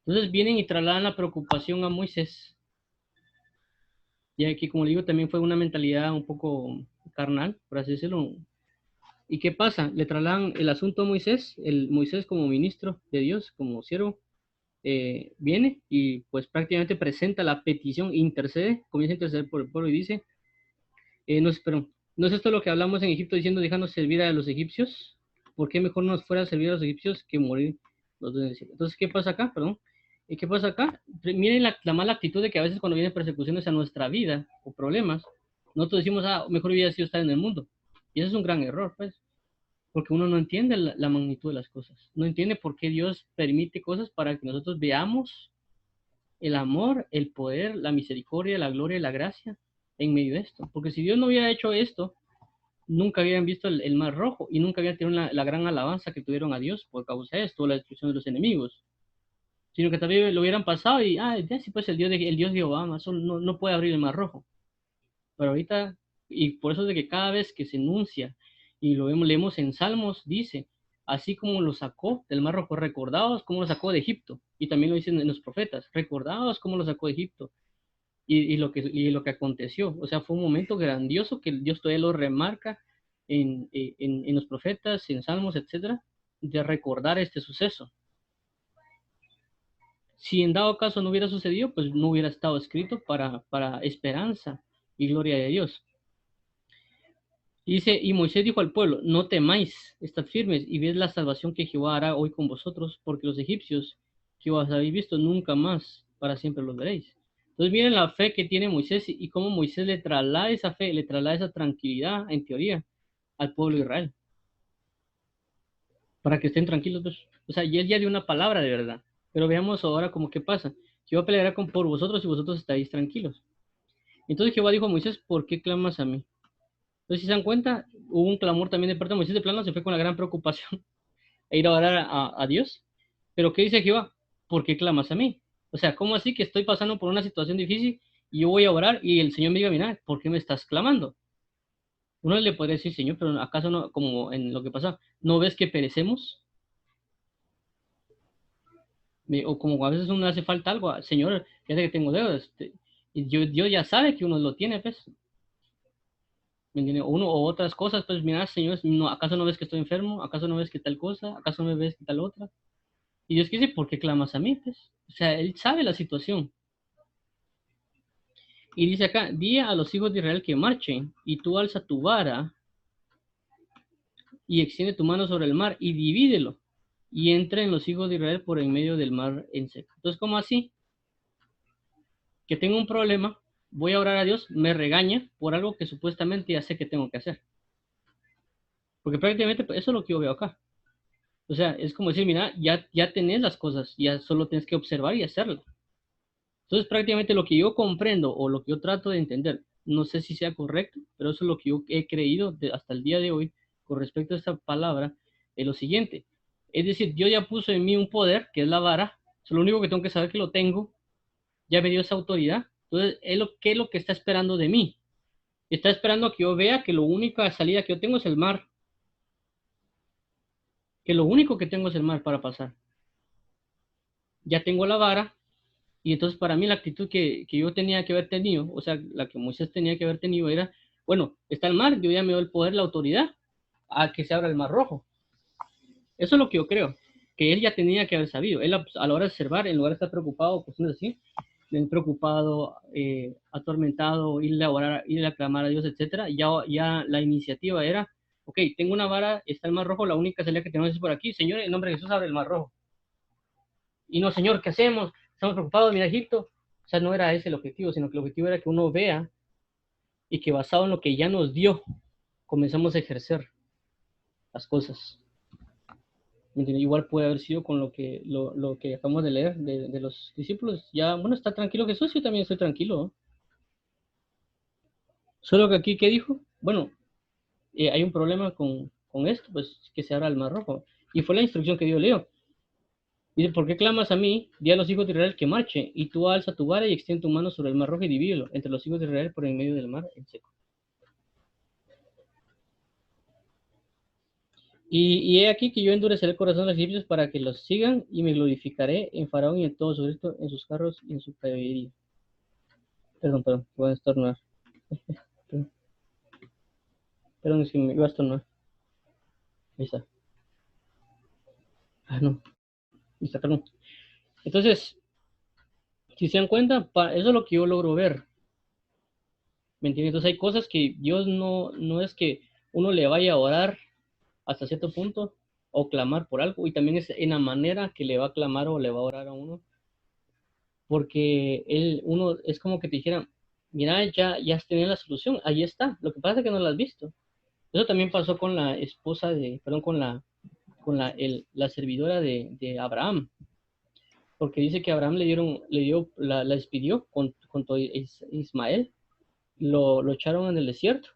Entonces vienen y trasladan la preocupación a Moisés. Y aquí, como digo, también fue una mentalidad un poco carnal, por así decirlo. ¿Y qué pasa? Le trasladan el asunto a Moisés, el Moisés como ministro de Dios, como siervo, viene y pues prácticamente presenta la petición, intercede, comienza a interceder por el pueblo y dice, no, perdón, ¿no es esto lo que hablamos en Egipto diciendo, déjanos servir a los egipcios? ¿Por qué mejor nos fuera a servir a los egipcios que morir los dos en el cielo? Entonces, ¿qué pasa acá? Perdón. ¿Y qué pasa acá? Miren la mala actitud de que a veces cuando vienen persecuciones a nuestra vida o problemas, nosotros decimos, mejor hubiera sido estar en el mundo. Y eso es un gran error, pues, porque uno no entiende la magnitud de las cosas. No entiende por qué Dios permite cosas para que nosotros veamos el amor, el poder, la misericordia, la gloria y la gracia en medio de esto. Porque si Dios no hubiera hecho esto, nunca habían visto el mar rojo y nunca habían tenido la gran alabanza que tuvieron a Dios por causa de esto, la destrucción de los enemigos. Sino que también lo hubieran pasado y, ya sí, pues el Dios de Jehová no puede abrir el mar rojo. Pero ahorita, y por eso es de que cada vez que se enuncia, y lo vemos, leemos en Salmos, dice, así como lo sacó del mar rojo, recordados como lo sacó de Egipto. Y también lo dicen en los profetas, recordados como lo sacó de Egipto. Y lo que aconteció. O sea, fue un momento grandioso que Dios todavía lo remarca en los profetas, en Salmos, etcétera, de recordar este suceso. Si en dado caso no hubiera sucedido, pues no hubiera estado escrito para esperanza y gloria de Dios. Y dice, y Moisés dijo al pueblo, no temáis, estad firmes y ved la salvación que Jehová hará hoy con vosotros, porque los egipcios que os habéis visto nunca más para siempre los veréis. Entonces miren la fe que tiene Moisés y cómo Moisés le traslada esa fe, le traslada esa tranquilidad, en teoría, al pueblo de Israel, para que estén tranquilos. Pues. O sea, y él ya dio una palabra de verdad. Pero veamos ahora cómo qué pasa. Jehová peleará por vosotros y vosotros estaréis tranquilos. Entonces Jehová dijo a Moisés, ¿por qué clamas a mí? Entonces, si se dan cuenta, hubo un clamor también de parte de Moisés, de plano se fue con la gran preocupación a ir a orar a Dios. Pero ¿qué dice Jehová? ¿Por qué clamas a mí? O sea, ¿cómo así que estoy pasando por una situación difícil y yo voy a orar y el Señor me diga, mira, ¿por qué me estás clamando? Uno le podría decir, Señor, pero ¿acaso no, como en lo que pasa, no ves que perecemos? O como a veces uno hace falta algo, Señor, fíjate que tengo deudas. Y Dios ya sabe que uno lo tiene, pues. Uno o otras cosas, pues mira, Señor, no, ¿acaso no ves que estoy enfermo? ¿Acaso no ves que tal cosa? ¿Acaso no ves que tal otra? Y Dios dice, ¿por qué clamas a mí? Pues? O sea, Él sabe la situación. Y dice acá, di a los hijos de Israel que marchen, y tú alza tu vara y extiende tu mano sobre el mar y divídelo, y entren los hijos de Israel por en medio del mar en seco. Entonces, ¿cómo así? Que tengo un problema, voy a orar a Dios, me regaña por algo que supuestamente ya sé que tengo que hacer. Porque prácticamente pues, eso es lo que yo veo acá. O sea, es como decir, mira, ya tenés las cosas, ya solo tienes que observar y hacerlas. Entonces, prácticamente lo que yo comprendo o lo que yo trato de entender, no sé si sea correcto, pero eso es lo que yo he creído hasta el día de hoy con respecto a esta palabra, es lo siguiente. Es decir, Dios ya puso en mí un poder, que es la vara, es lo único que tengo que saber que lo tengo, ya me dio esa autoridad. Entonces, ¿qué es lo que está esperando de mí? Está esperando que yo vea que la única salida que yo tengo es el mar, que lo único que tengo es el mar para pasar. Ya tengo la vara, y entonces para mí la actitud que yo tenía que haber tenido, o sea, la que Moisés tenía que haber tenido era, bueno, está el mar, yo ya me doy el poder, la autoridad, a que se abra el mar rojo. Eso es lo que yo creo, que él ya tenía que haber sabido. Él a la hora de observar, en lugar de estar preocupado, pues no es así, preocupado, atormentado, ir a clamar a Dios, etcétera, ya la iniciativa era, ok, tengo una vara, está el mar rojo, la única salida que tenemos es por aquí, Señor, en nombre de Jesús abre el mar rojo. Y no, Señor, ¿qué hacemos? Estamos preocupados, mira Egipto. O sea, no era ese el objetivo, sino que el objetivo era que uno vea y que basado en lo que ya nos dio, comenzamos a ejercer las cosas. Igual puede haber sido con lo que acabamos de leer de los discípulos. Ya, bueno, está tranquilo Jesús, yo también estoy tranquilo, ¿no? Solo que aquí, ¿qué dijo? Bueno, hay un problema con esto, pues que se abra el mar rojo. Y fue la instrucción que dio Leo. Dice, ¿por qué clamas a mí? Di a los hijos de Israel que marchen, y tú alza tu vara y extiende tu mano sobre el mar rojo y divídelo entre los hijos de Israel por en medio del mar en seco. Y he aquí que yo endureceré el corazón de los egipcios para que los sigan, y me glorificaré en Faraón y en todo su ejército, en sus carros y en su caballería. Perdón, voy a estornudar. Perdón, si me iba a estornudar. Ahí está. Ah, no. Ahí está, perdón. Entonces, si se dan cuenta, eso es lo que yo logro ver. ¿Me entiendes? Entonces hay cosas que Dios no es que uno le vaya a orar hasta cierto punto o clamar por algo, y también es en la manera que le va a clamar o le va a orar a uno, porque uno es como que te dijera, mira, ya has tenido la solución, ahí está, lo que pasa es que no la has visto. Eso también pasó con la esposa perdón, con la servidora de Abraham, porque dice que Abraham la despidió con todo Ismael, lo echaron en el desierto.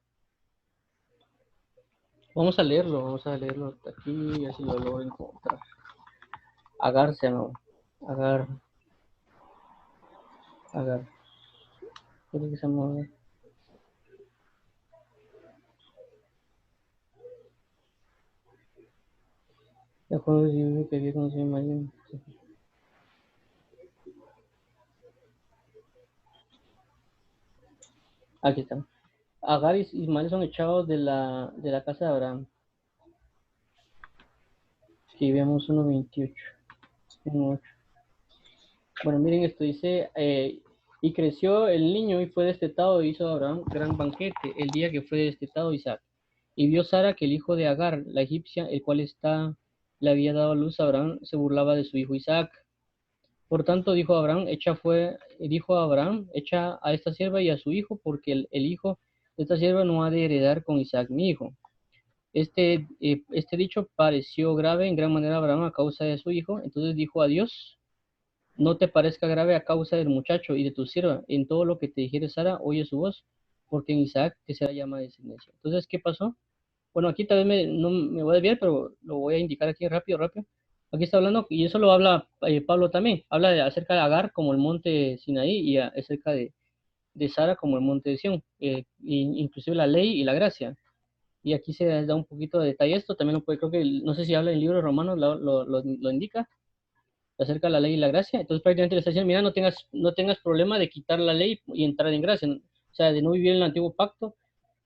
Vamos a leerlo aquí, así lo logro encontrar. Agar se llama. Agar, Agar. Creo que se llama Agar. El juego que había conocido en María. Aquí está. Agar y Ismael son echados de la casa de Abraham. Aquí vemos 1.28. 1.8. Bueno, miren esto, dice, y creció el niño y fue destetado, e hizo Abraham gran banquete el día que fue destetado Isaac. Y vio Sara que el hijo de Agar, la egipcia, el cual le había dado a luz a Abraham, se burlaba de su hijo Isaac. Por tanto, dijo Abraham, echa a esta sierva y a su hijo, porque el hijo de esta sierva no ha de heredar con Isaac mi hijo. Este dicho pareció grave en gran manera a Abraham a causa de su hijo. Entonces dijo a Dios, no te parezca grave a causa del muchacho y de tu sierva. En todo lo que te dijere Sara, oye su voz, porque en Isaac te será llamada descendencia. Entonces, ¿qué pasó? Bueno, aquí tal vez no me voy a desviar, pero lo voy a indicar aquí rápido. Aquí está hablando, y eso lo habla Pablo también, habla acerca de Agar como el monte Sinaí y acerca de Sara como el monte de Sión, inclusive la ley y la gracia. Y aquí se da un poquito de detalle esto, también lo puede, creo que, no sé si habla en el libro de Romanos, lo indica, acerca de la ley y la gracia. Entonces prácticamente le está diciendo, mira, no tengas problema de quitar la ley y entrar en gracia, o sea, de no vivir en el antiguo pacto,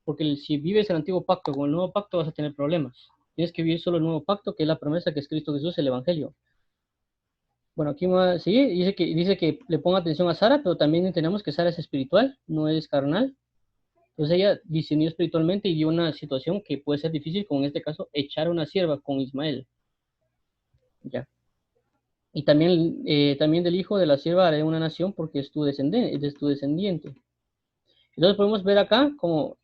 porque si vives el antiguo pacto con el nuevo pacto vas a tener problemas. Tienes que vivir solo el nuevo pacto, que es la promesa que es Cristo Jesús, el Evangelio. Bueno, aquí más, sí, dice que le ponga atención a Sara, pero también entendemos que Sara es espiritual, no es carnal. Entonces ella discernió espiritualmente y dio una situación que puede ser difícil, como en este caso, echar una sierva con Ismael. Ya. Y también del hijo de la sierva haré una nación porque es tu descendiente. Entonces podemos ver acá como,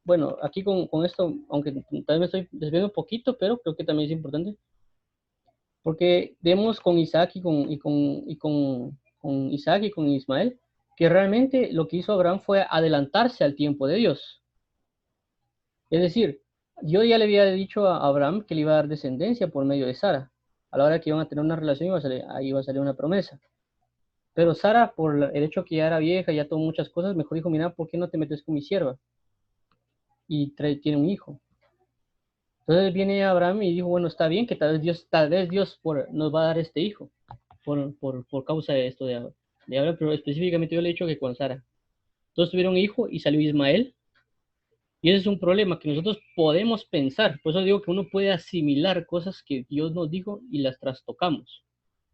bueno, aquí con esto, aunque tal vez me estoy desviando un poquito, pero creo que también es importante. Porque vemos con Isaac con Isaac y con Ismael que realmente lo que hizo Abraham fue adelantarse al tiempo de Dios. Es decir, Dios ya le había dicho a Abraham que le iba a dar descendencia por medio de Sara. A la hora que iban a tener una relación, ahí iba a salir una promesa. Pero Sara, por el hecho que ya era vieja, ya tuvo muchas cosas, mejor dijo, mira, ¿por qué no te metes con mi sierva? Y tiene un hijo. Entonces viene Abraham y dijo, bueno, está bien que tal vez Dios nos va a dar este hijo por causa de esto de Abraham, pero específicamente yo le he dicho que con Sara. Entonces tuvieron un hijo y salió Ismael. Y ese es un problema que nosotros podemos pensar. Por eso digo que uno puede asimilar cosas que Dios nos dijo y las trastocamos.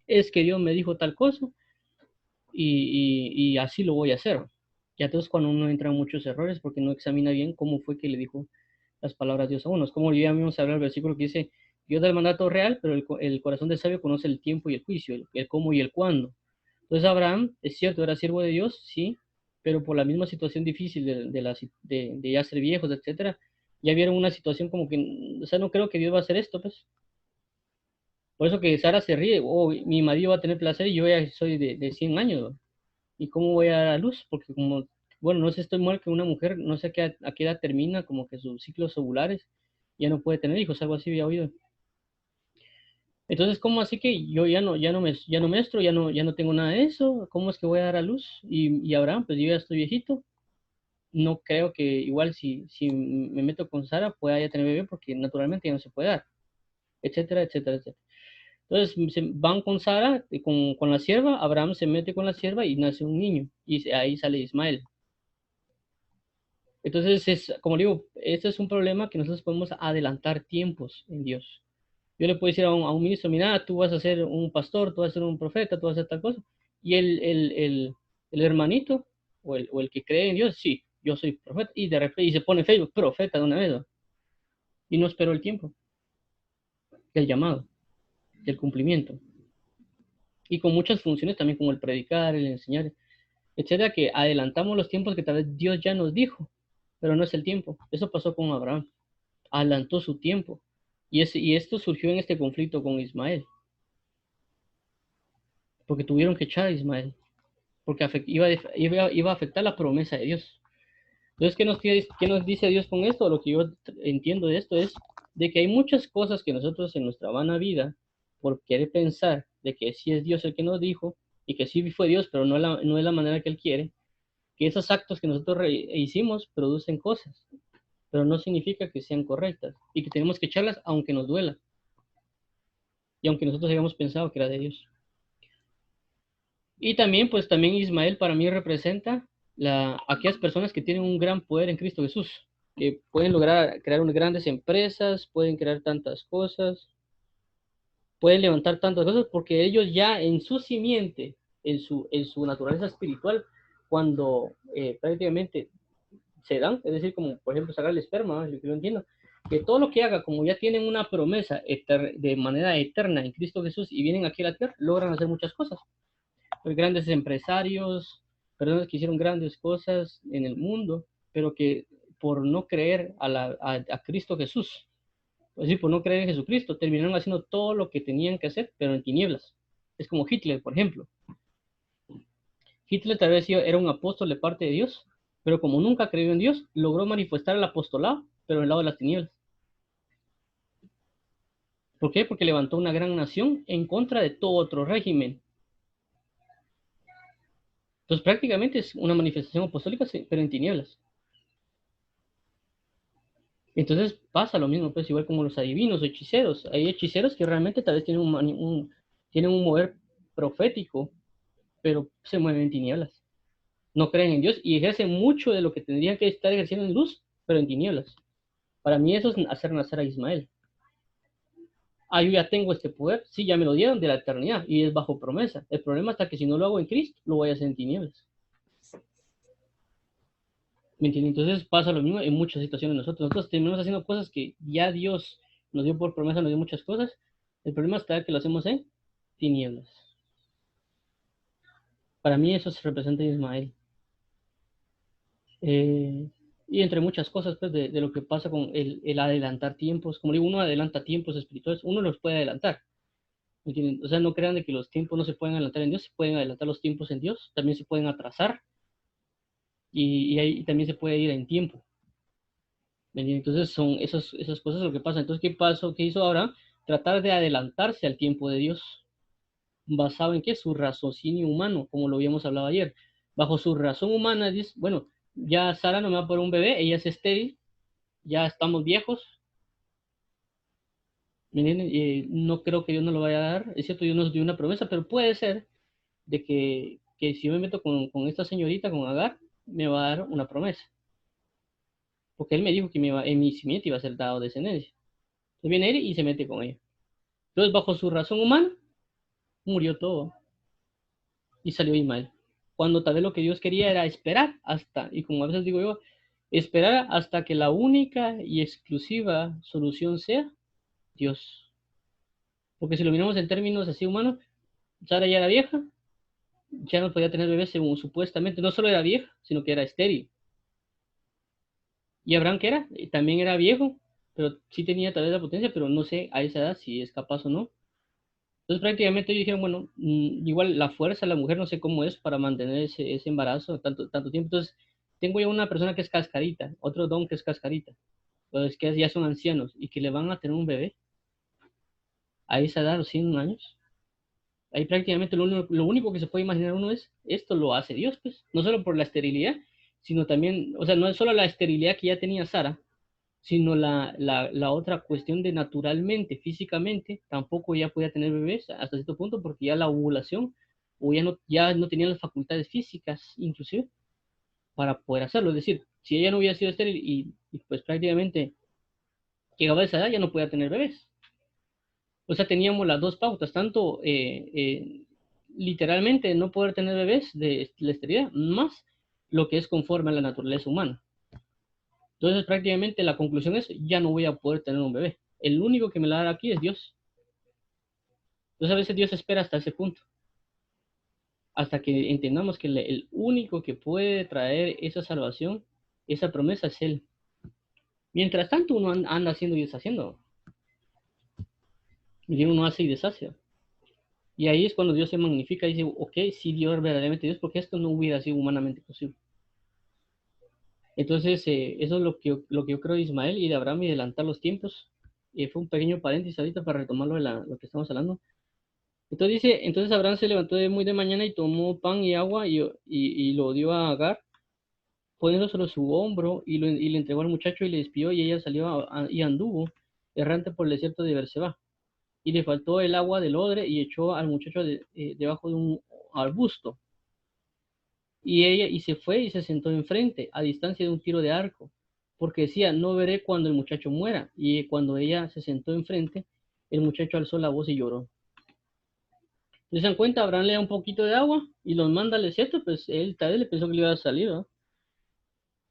Es que Dios me dijo tal cosa y así lo voy a hacer. Y entonces cuando uno entra en muchos errores porque no examina bien cómo fue que le dijo las palabras de Dios a uno. Es como ya vimos hablar el versículo que dice, Dios da el mandato real, pero el corazón del sabio conoce el tiempo y el juicio, el cómo y el cuándo. Entonces Abraham, es cierto, era siervo de Dios, sí, pero por la misma situación difícil de ya ser viejos, etcétera, ya vieron una situación como que, o sea, no creo que Dios va a hacer esto, pues. Por eso que Sara se ríe, oh, mi marido va a tener placer y yo ya soy de 100 años, ¿no? ¿Y cómo voy a dar a luz? Porque como, bueno, no sé, estoy mal que una mujer, no sé a qué edad termina, como que sus ciclos ovulares, ya no puede tener hijos, algo así había oído. Entonces, ¿cómo así que yo ya no menstruo, ya no tengo nada de eso? ¿Cómo es que voy a dar a luz? Y Abraham, pues yo ya estoy viejito. No creo que igual si me meto con Sara pueda ya tener bebé porque naturalmente ya no se puede dar, etcétera, etcétera, etcétera. Entonces van con Sara, con la sierva, Abraham se mete con la sierva y nace un niño y ahí sale Ismael. Entonces, como digo, este es un problema que nosotros podemos adelantar tiempos en Dios. Yo le puedo decir a un ministro, mira, tú vas a ser un pastor, tú vas a ser un profeta, tú vas a hacer tal cosa. Y el hermanito o el que cree en Dios, sí, yo soy profeta. Y de repente y se pone en Facebook, profeta de una vez, ¿no? Y no esperó el tiempo, el llamado, el cumplimiento. Y con muchas funciones también como el predicar, el enseñar, etcétera, que adelantamos los tiempos que tal vez Dios ya nos dijo, pero no es el tiempo. Eso pasó con Abraham, adelantó su tiempo. Y esto surgió en este conflicto con Ismael, porque tuvieron que echar a Ismael, porque iba a afectar la promesa de Dios. Entonces, qué nos dice Dios con esto? Lo que yo entiendo de esto es de que hay muchas cosas que nosotros en nuestra vana vida, por querer pensar de que sí es Dios el que nos dijo, y que sí fue Dios, pero no es la manera que Él quiere, que esos actos que nosotros hicimos producen cosas, pero no significa que sean correctas, y que tenemos que echarlas aunque nos duela, y aunque nosotros hayamos pensado que era de Dios. Y también, pues también Ismael para mí representa aquellas personas que tienen un gran poder en Cristo Jesús, que pueden lograr crear unas grandes empresas, pueden crear tantas cosas, pueden levantar tantas cosas, porque ellos ya en su simiente, en su naturaleza espiritual, cuando prácticamente se dan, es decir, como por ejemplo sacar el esperma, lo que yo entiendo, que todo lo que haga, como ya tienen una promesa de manera eterna en Cristo Jesús y vienen aquí a la tierra, logran hacer muchas cosas grandes empresarios, personas que hicieron grandes cosas en el mundo, pero que por no creer a Cristo Jesús, es decir, por no creer en Jesucristo, terminaron haciendo todo lo que tenían que hacer, pero en tinieblas. Es como Hitler, por ejemplo. Hitler tal vez era un apóstol de parte de Dios, pero como nunca creyó en Dios, logró manifestar el apostolado, pero en el lado de las tinieblas. ¿Por qué? Porque levantó una gran nación en contra de todo otro régimen. Entonces prácticamente es una manifestación apostólica, pero en tinieblas. Entonces pasa lo mismo, pues igual como los adivinos o hechiceros. Hay hechiceros que realmente tal vez tienen un mover profético, pero se mueven en tinieblas. No creen en Dios y ejercen mucho de lo que tendrían que estar ejerciendo en luz, pero en tinieblas. Para mí eso es hacer nacer a Ismael. Ah, yo ya tengo este poder, sí, ya me lo dieron de la eternidad y es bajo promesa. El problema está que si no lo hago en Cristo, lo voy a hacer en tinieblas. ¿Me entiendes? Entonces pasa lo mismo en muchas situaciones nosotros terminamos haciendo cosas que ya Dios nos dio por promesa, nos dio muchas cosas. El problema está que lo hacemos en tinieblas. Para mí eso se representa en Ismael. Y entre muchas cosas pues, de lo que pasa con el adelantar tiempos. Como digo, uno adelanta tiempos espirituales, uno los puede adelantar. ¿Me entienden? O sea, no crean de que los tiempos no se pueden adelantar en Dios, se pueden adelantar los tiempos en Dios, también se pueden atrasar y ahí también se puede ir en tiempo. ¿Me entienden? Entonces son esas cosas lo que pasa. Entonces, ¿qué pasó? ¿Qué hizo ahora? Tratar de adelantarse al tiempo de Dios. ¿Basado en qué? Su raciocinio humano, como lo habíamos hablado ayer. Bajo su razón humana, dice, bueno, ya Sara no me va a poner un bebé, ella es estéril, ya estamos viejos, ¿me entienden? No creo que Dios nos lo vaya a dar, es cierto, Dios nos dio una promesa, pero puede ser de que si yo me meto con esta señorita, con Agar, me va a dar una promesa, porque él me dijo que en mi simiente iba a ser dado descendencia. Entonces viene él y se mete con ella. Entonces, bajo su razón humana, murió todo y salió Ismael. Cuando tal vez lo que Dios quería era esperar hasta, y como a veces digo yo, esperar hasta que la única y exclusiva solución sea Dios. Porque si lo miramos en términos así humanos, Sara ya era vieja, ya no podía tener bebés según supuestamente, no solo era vieja, sino que era estéril. Y Abraham, que era, también era viejo, pero sí tenía tal vez la potencia, pero no sé a esa edad si es capaz o no. Entonces prácticamente ellos dijeron, bueno, igual la fuerza de la mujer no sé cómo es para mantener ese embarazo tanto tiempo. Entonces tengo ya una persona que es cascarita, otro don que es cascarita, pues que ya son ancianos y que le van a tener un bebé a esa edad, los 100 años. Ahí prácticamente lo único que se puede imaginar uno es, esto lo hace Dios, pues, no solo por la esterilidad, sino también, o sea, no es solo la esterilidad que ya tenía Sara, sino la otra cuestión de naturalmente, físicamente, tampoco ya podía tener bebés hasta cierto punto porque ya la ovulación o ya no tenía las facultades físicas inclusive para poder hacerlo. Es decir, si ella no hubiera sido estéril y pues prácticamente llegaba a esa edad ya no podía tener bebés. O sea, teníamos las dos pautas, tanto literalmente no poder tener bebés de la esterilidad, más lo que es conforme a la naturaleza humana. Entonces, prácticamente la conclusión es, ya no voy a poder tener un bebé. El único que me la da aquí es Dios. Entonces, a veces Dios espera hasta ese punto, hasta que entendamos que el único que puede traer esa salvación, esa promesa es Él. Mientras tanto, uno anda haciendo y deshaciendo. Y uno hace y deshace. Y ahí es cuando Dios se magnifica y dice, ok, si Dios es verdaderamente Dios, porque esto no hubiera sido humanamente posible. Entonces, eso es lo que yo creo de Ismael y de Abraham y adelantar los tiempos. Fue un pequeño paréntesis ahorita para retomarlo de lo que estamos hablando. Entonces dice, entonces Abraham se levantó muy de mañana y tomó pan y agua y lo dio a Agar, poniendo sobre su hombro y le entregó al muchacho y le despidió y ella salió y anduvo errante por el desierto de Berseba. Y le faltó el agua del odre y echó al muchacho debajo de un arbusto. Y se fue y se sentó enfrente, a distancia de un tiro de arco, porque decía, no veré cuando el muchacho muera. Y cuando ella se sentó enfrente, el muchacho alzó la voz y lloró. ¿Se dan cuenta? Abraham le da un poquito de agua y los manda al desierto, pues él tal vez le pensó que le iba a salir, ¿no?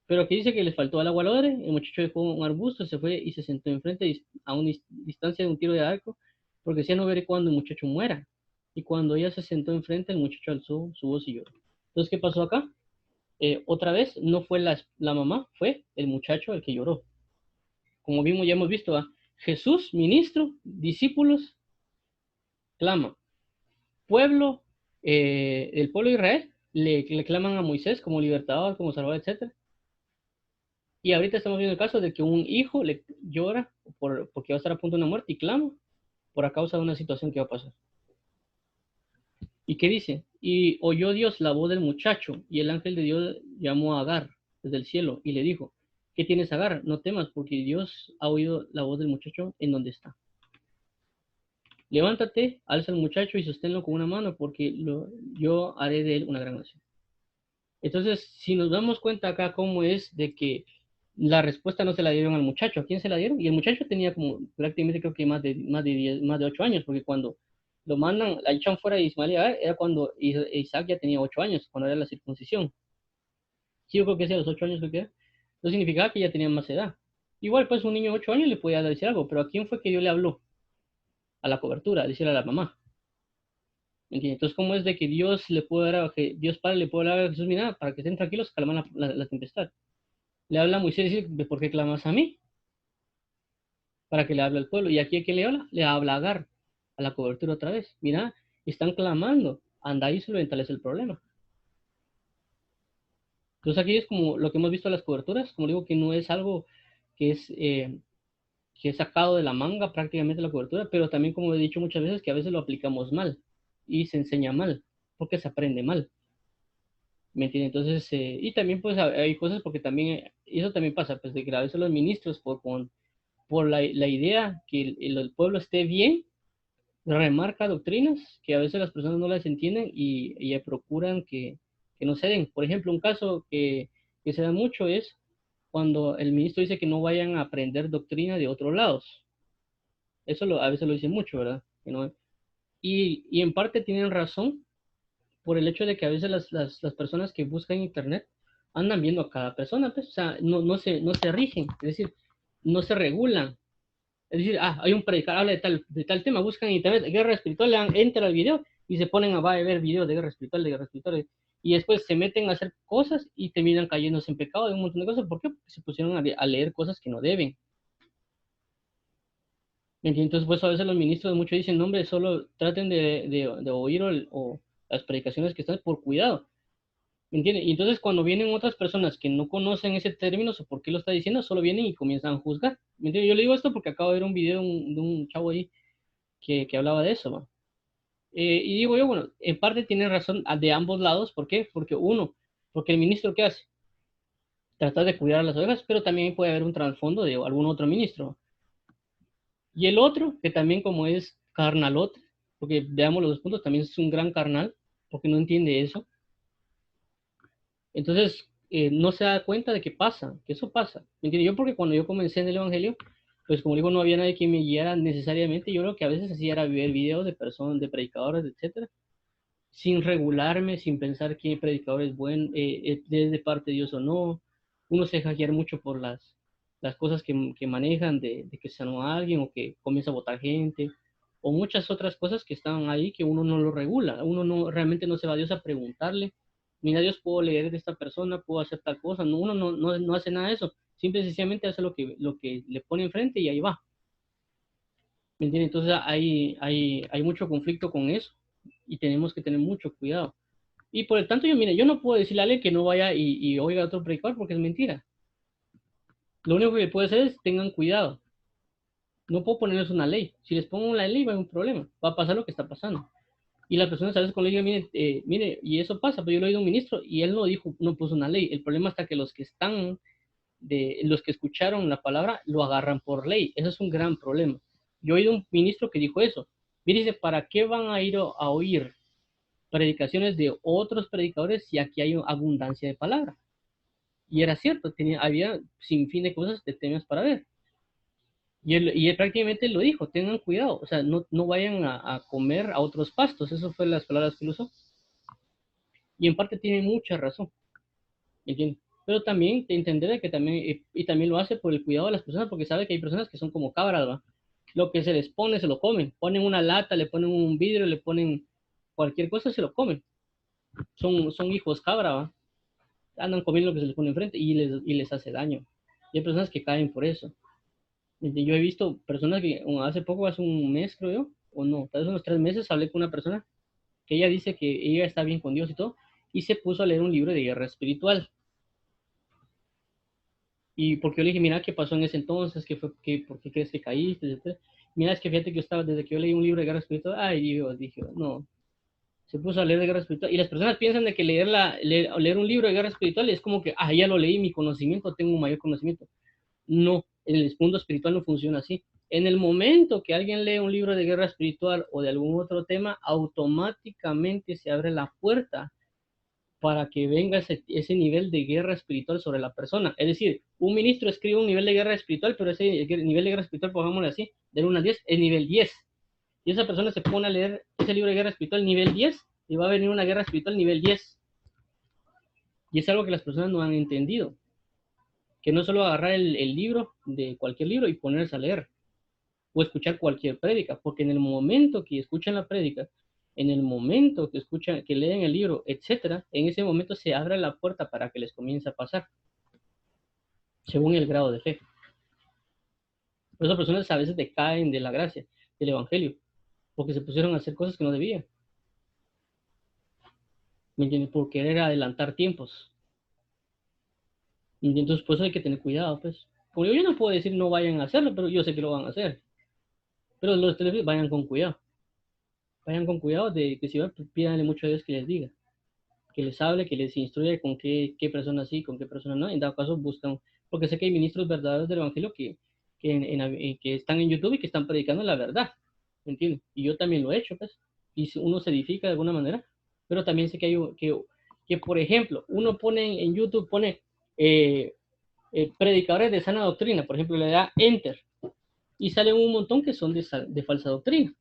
Pero aquí dice que le faltó el agua al odre, el muchacho dejó un arbusto, se fue y se sentó enfrente a una distancia de un tiro de arco, porque decía, no veré cuando el muchacho muera. Y cuando ella se sentó enfrente, el muchacho alzó su voz y lloró. Entonces, ¿qué pasó acá? Otra vez no fue la mamá, fue el muchacho el que lloró. Como vimos, ya hemos visto a Jesús, ministro, discípulos, clama. Pueblo, el pueblo de Israel le claman a Moisés como libertador, como salvador, etcétera. Y ahorita estamos viendo el caso de que un hijo le llora porque va a estar a punto de una muerte y clama por a causa de una situación que va a pasar. ¿Y qué dice? Y oyó Dios la voz del muchacho, y el ángel de Dios llamó a Agar desde el cielo y le dijo, ¿qué tienes, Agar? No temas, porque Dios ha oído la voz del muchacho en donde está. Levántate, alza al muchacho y sosténlo con una mano, porque yo haré de él una gran nación. Entonces, si nos damos cuenta acá cómo es de que la respuesta no se la dieron al muchacho, ¿a quién se la dieron? Y el muchacho tenía como prácticamente creo que más de 8 años, porque cuando lo mandan, la echan fuera de Ismael y Agar, era cuando Isaac ya tenía 8 años, cuando era la circuncisión. Sí, yo creo que sí, a los 8 años creo que era. Eso significaba que ya tenía más edad. Igual, pues un niño de 8 años le podía decir algo, pero ¿a quién fue que Dios le habló? A la cobertura, a decirle a la mamá. ¿Entiendes? Entonces, ¿cómo es de que Dios le puede dar, que Dios Padre le puede hablar a Jesús, mira, para que estén tranquilos, calman la tempestad? Le habla a Moisés y dice, ¿por qué clamas a mí? Para que le hable al pueblo. ¿Y aquí a quién le habla? Le habla a Agar. a la cobertura otra vez. Mira, están clamando, anda y solo tal es el problema. Entonces aquí es como lo que hemos visto en las coberturas, como digo, que no es algo que que es sacado de la manga prácticamente la cobertura, pero también como he dicho muchas veces que a veces lo aplicamos mal y se enseña mal, porque se aprende mal. ¿Me entiendes? Entonces, y también pues hay cosas porque también, eso también pasa, pues de que a veces los ministros por la idea que el pueblo esté bien, remarca doctrinas que a veces las personas no las entienden y procuran que no se den. Por ejemplo, un caso que se da mucho es cuando el ministro dice que no vayan a aprender doctrina de otros lados. Eso a veces lo dice mucho, ¿verdad? Que no, y en parte tienen razón por el hecho de que a veces las personas que buscan internet andan viendo a cada persona, pues, o sea, no se rigen, es decir, no se regulan. Es decir, hay un predicador, habla de tal tema, buscan en internet guerra espiritual, le dan enter al video y se ponen a ver videos de guerra espiritual, y después se meten a hacer cosas y terminan cayéndose en pecado de un montón de cosas. ¿Por qué? Porque se pusieron a leer cosas que no deben. Entonces, pues a veces los ministros muchos dicen, no, hombre, solo traten de oír o las predicaciones que están por cuidado. ¿Me entiendes? Y entonces cuando vienen otras personas que no conocen ese término o por qué lo está diciendo, solo vienen y comienzan a juzgar. ¿Me entiendes? Yo le digo esto porque acabo de ver un video de un chavo ahí que hablaba de eso, ¿va? Y digo yo, bueno, en parte tiene razón de ambos lados. ¿Por qué? Porque el ministro, ¿qué hace? Tratar de cuidar a las ovejas, pero también puede haber un trasfondo de algún otro ministro. Y el otro, que también como es carnalote, porque veamos los dos puntos, también es un gran carnal, porque no entiende eso. Entonces, no se da cuenta de que pasa, que eso pasa. ¿Me entiendes? Yo porque cuando yo comencé en el Evangelio, pues como digo, no había nadie que me guiara necesariamente. Yo lo que a veces hacía era ver videos de personas, de predicadores, etcétera, sin regularme, sin pensar qué predicador es bueno, es de parte de Dios o no. Uno se deja guiar mucho por las cosas que manejan, de que sanó a alguien o que comienza a votar gente, o muchas otras cosas que están ahí que uno no lo regula. Uno no realmente no se va a Dios a preguntarle, mira Dios, puedo leer de esta persona, puedo hacer tal cosa. No, uno no hace nada de eso. Simple y sencillamente hace lo que le pone enfrente y ahí va. ¿Me entiendes? Entonces hay mucho conflicto con eso y tenemos que tener mucho cuidado. Y por el tanto, yo, mire, yo no puedo decirle a alguien que no vaya y oiga a otro predicador porque es mentira. Lo único que puede hacer es tengan cuidado. No puedo ponerles una ley. Si les pongo una ley va a haber un problema. Va a pasar lo que está pasando. Y las personas a veces cuando le digan, mire, mire, y eso pasa, pero yo lo he oído a un ministro y él no dijo, no puso una ley. El problema está que los que están, los que escucharon la palabra, lo agarran por ley. Eso es un gran problema. Yo he oído un ministro que dijo eso. Mire, dice, ¿para qué van a ir a oír predicaciones de otros predicadores si aquí hay abundancia de palabra? Y era cierto, había sin fin de cosas, de temas para ver. Y él prácticamente lo dijo, tengan cuidado, o sea, no vayan a comer a otros pastos, eso fue las palabras que él usó. Y en parte tiene mucha razón, ¿me entiendes? Pero también te entenderé que también, y también lo hace por el cuidado de las personas, porque sabe que hay personas que son como cabras, ¿va? Lo que se les pone, se lo comen. Ponen una lata, le ponen un vidrio, le ponen cualquier cosa, se lo comen. Son hijos cabra, ¿va? Andan comiendo lo que se les pone enfrente y les hace daño. Y hay personas que caen por eso. Yo he visto personas que hace poco, hace un mes creo yo, o no, tal vez unos 3 meses, hablé con una persona que ella dice que ella está bien con Dios y todo, y se puso a leer un libro de guerra espiritual. Y porque yo le dije, mira, ¿qué pasó en ese entonces? ¿Por qué crees que caíste? Etcétera. Mira, es que fíjate que yo estaba, desde que yo leí un libro de guerra espiritual, ay Dios, dije, no, se puso a leer de guerra espiritual. Y las personas piensan de que leer un libro de guerra espiritual es como que, ya lo leí, mi conocimiento, tengo un mayor conocimiento. No, en el mundo espiritual no funciona así. En el momento que alguien lee un libro de guerra espiritual o de algún otro tema, automáticamente se abre la puerta para que venga ese nivel de guerra espiritual sobre la persona. Es decir, un ministro escribe un nivel de guerra espiritual, pero ese nivel de guerra espiritual, pongámoslo así, de 1 a 10, es nivel 10. Y esa persona se pone a leer ese libro de guerra espiritual nivel 10 y va a venir una guerra espiritual nivel 10. Y es algo que las personas no han entendido. Que no es solo agarrar el libro de cualquier libro y ponerse a leer o escuchar cualquier prédica, porque en el momento que escuchan la prédica, en el momento que escuchan, que leen el libro, etcétera, en ese momento se abre la puerta para que les comience a pasar, según el grado de fe. Por eso personas a veces decaen de la gracia, del evangelio, porque se pusieron a hacer cosas que no debían. ¿Me entiendes? Por querer adelantar tiempos. Y entonces, por eso hay que tener cuidado, pues. Como yo no puedo decir no vayan a hacerlo, pero yo sé que lo van a hacer. Pero los televisores vayan con cuidado. Vayan con cuidado de que si van, pues, pídanle mucho a Dios que les diga, que les hable, que les instruya con qué persona sí, con qué persona no. En dado caso buscan, porque sé que hay ministros verdaderos del Evangelio que están en YouTube y que están predicando la verdad. ¿Me entiendes? Y yo también lo he hecho, pues. Y si uno se edifica de alguna manera, pero también sé que por ejemplo, uno pone en YouTube, pone eh, predicadores de sana doctrina, por ejemplo, le da enter y salen un montón que son de falsa doctrina.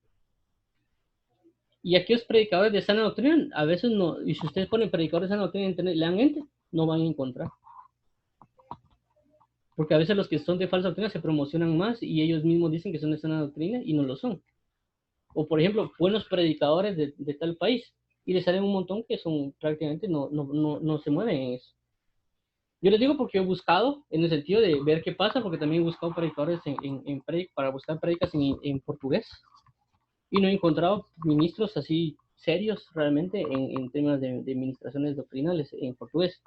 Y aquellos predicadores de sana doctrina, a veces no, y si ustedes ponen predicadores de sana doctrina en internet, le dan enter, no van a encontrar. Porque a veces los que son de falsa doctrina se promocionan más y ellos mismos dicen que son de sana doctrina y no lo son. O por ejemplo, buenos predicadores de tal país y les salen un montón que son prácticamente no se mueven en eso. Yo les digo porque he buscado en el sentido de ver qué pasa, porque también he buscado predicadores para buscar predicas en portugués y no he encontrado ministros así serios realmente en temas de administraciones doctrinales en portugués.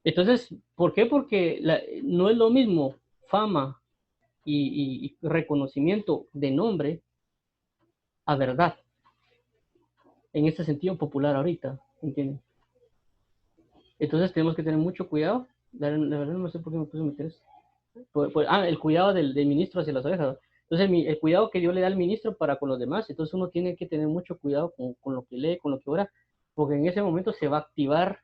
Entonces, ¿por qué? Porque no es lo mismo fama y reconocimiento de nombre a verdad, en este sentido popular ahorita, ¿entienden? Entonces tenemos que tener mucho cuidado. La verdad no sé por qué me puse a meter eso. El cuidado del ministro hacia las ovejas. Entonces, el cuidado que Dios le da al ministro para con los demás. Entonces, uno tiene que tener mucho cuidado con lo que lee, con lo que ora, porque en ese momento se va a activar.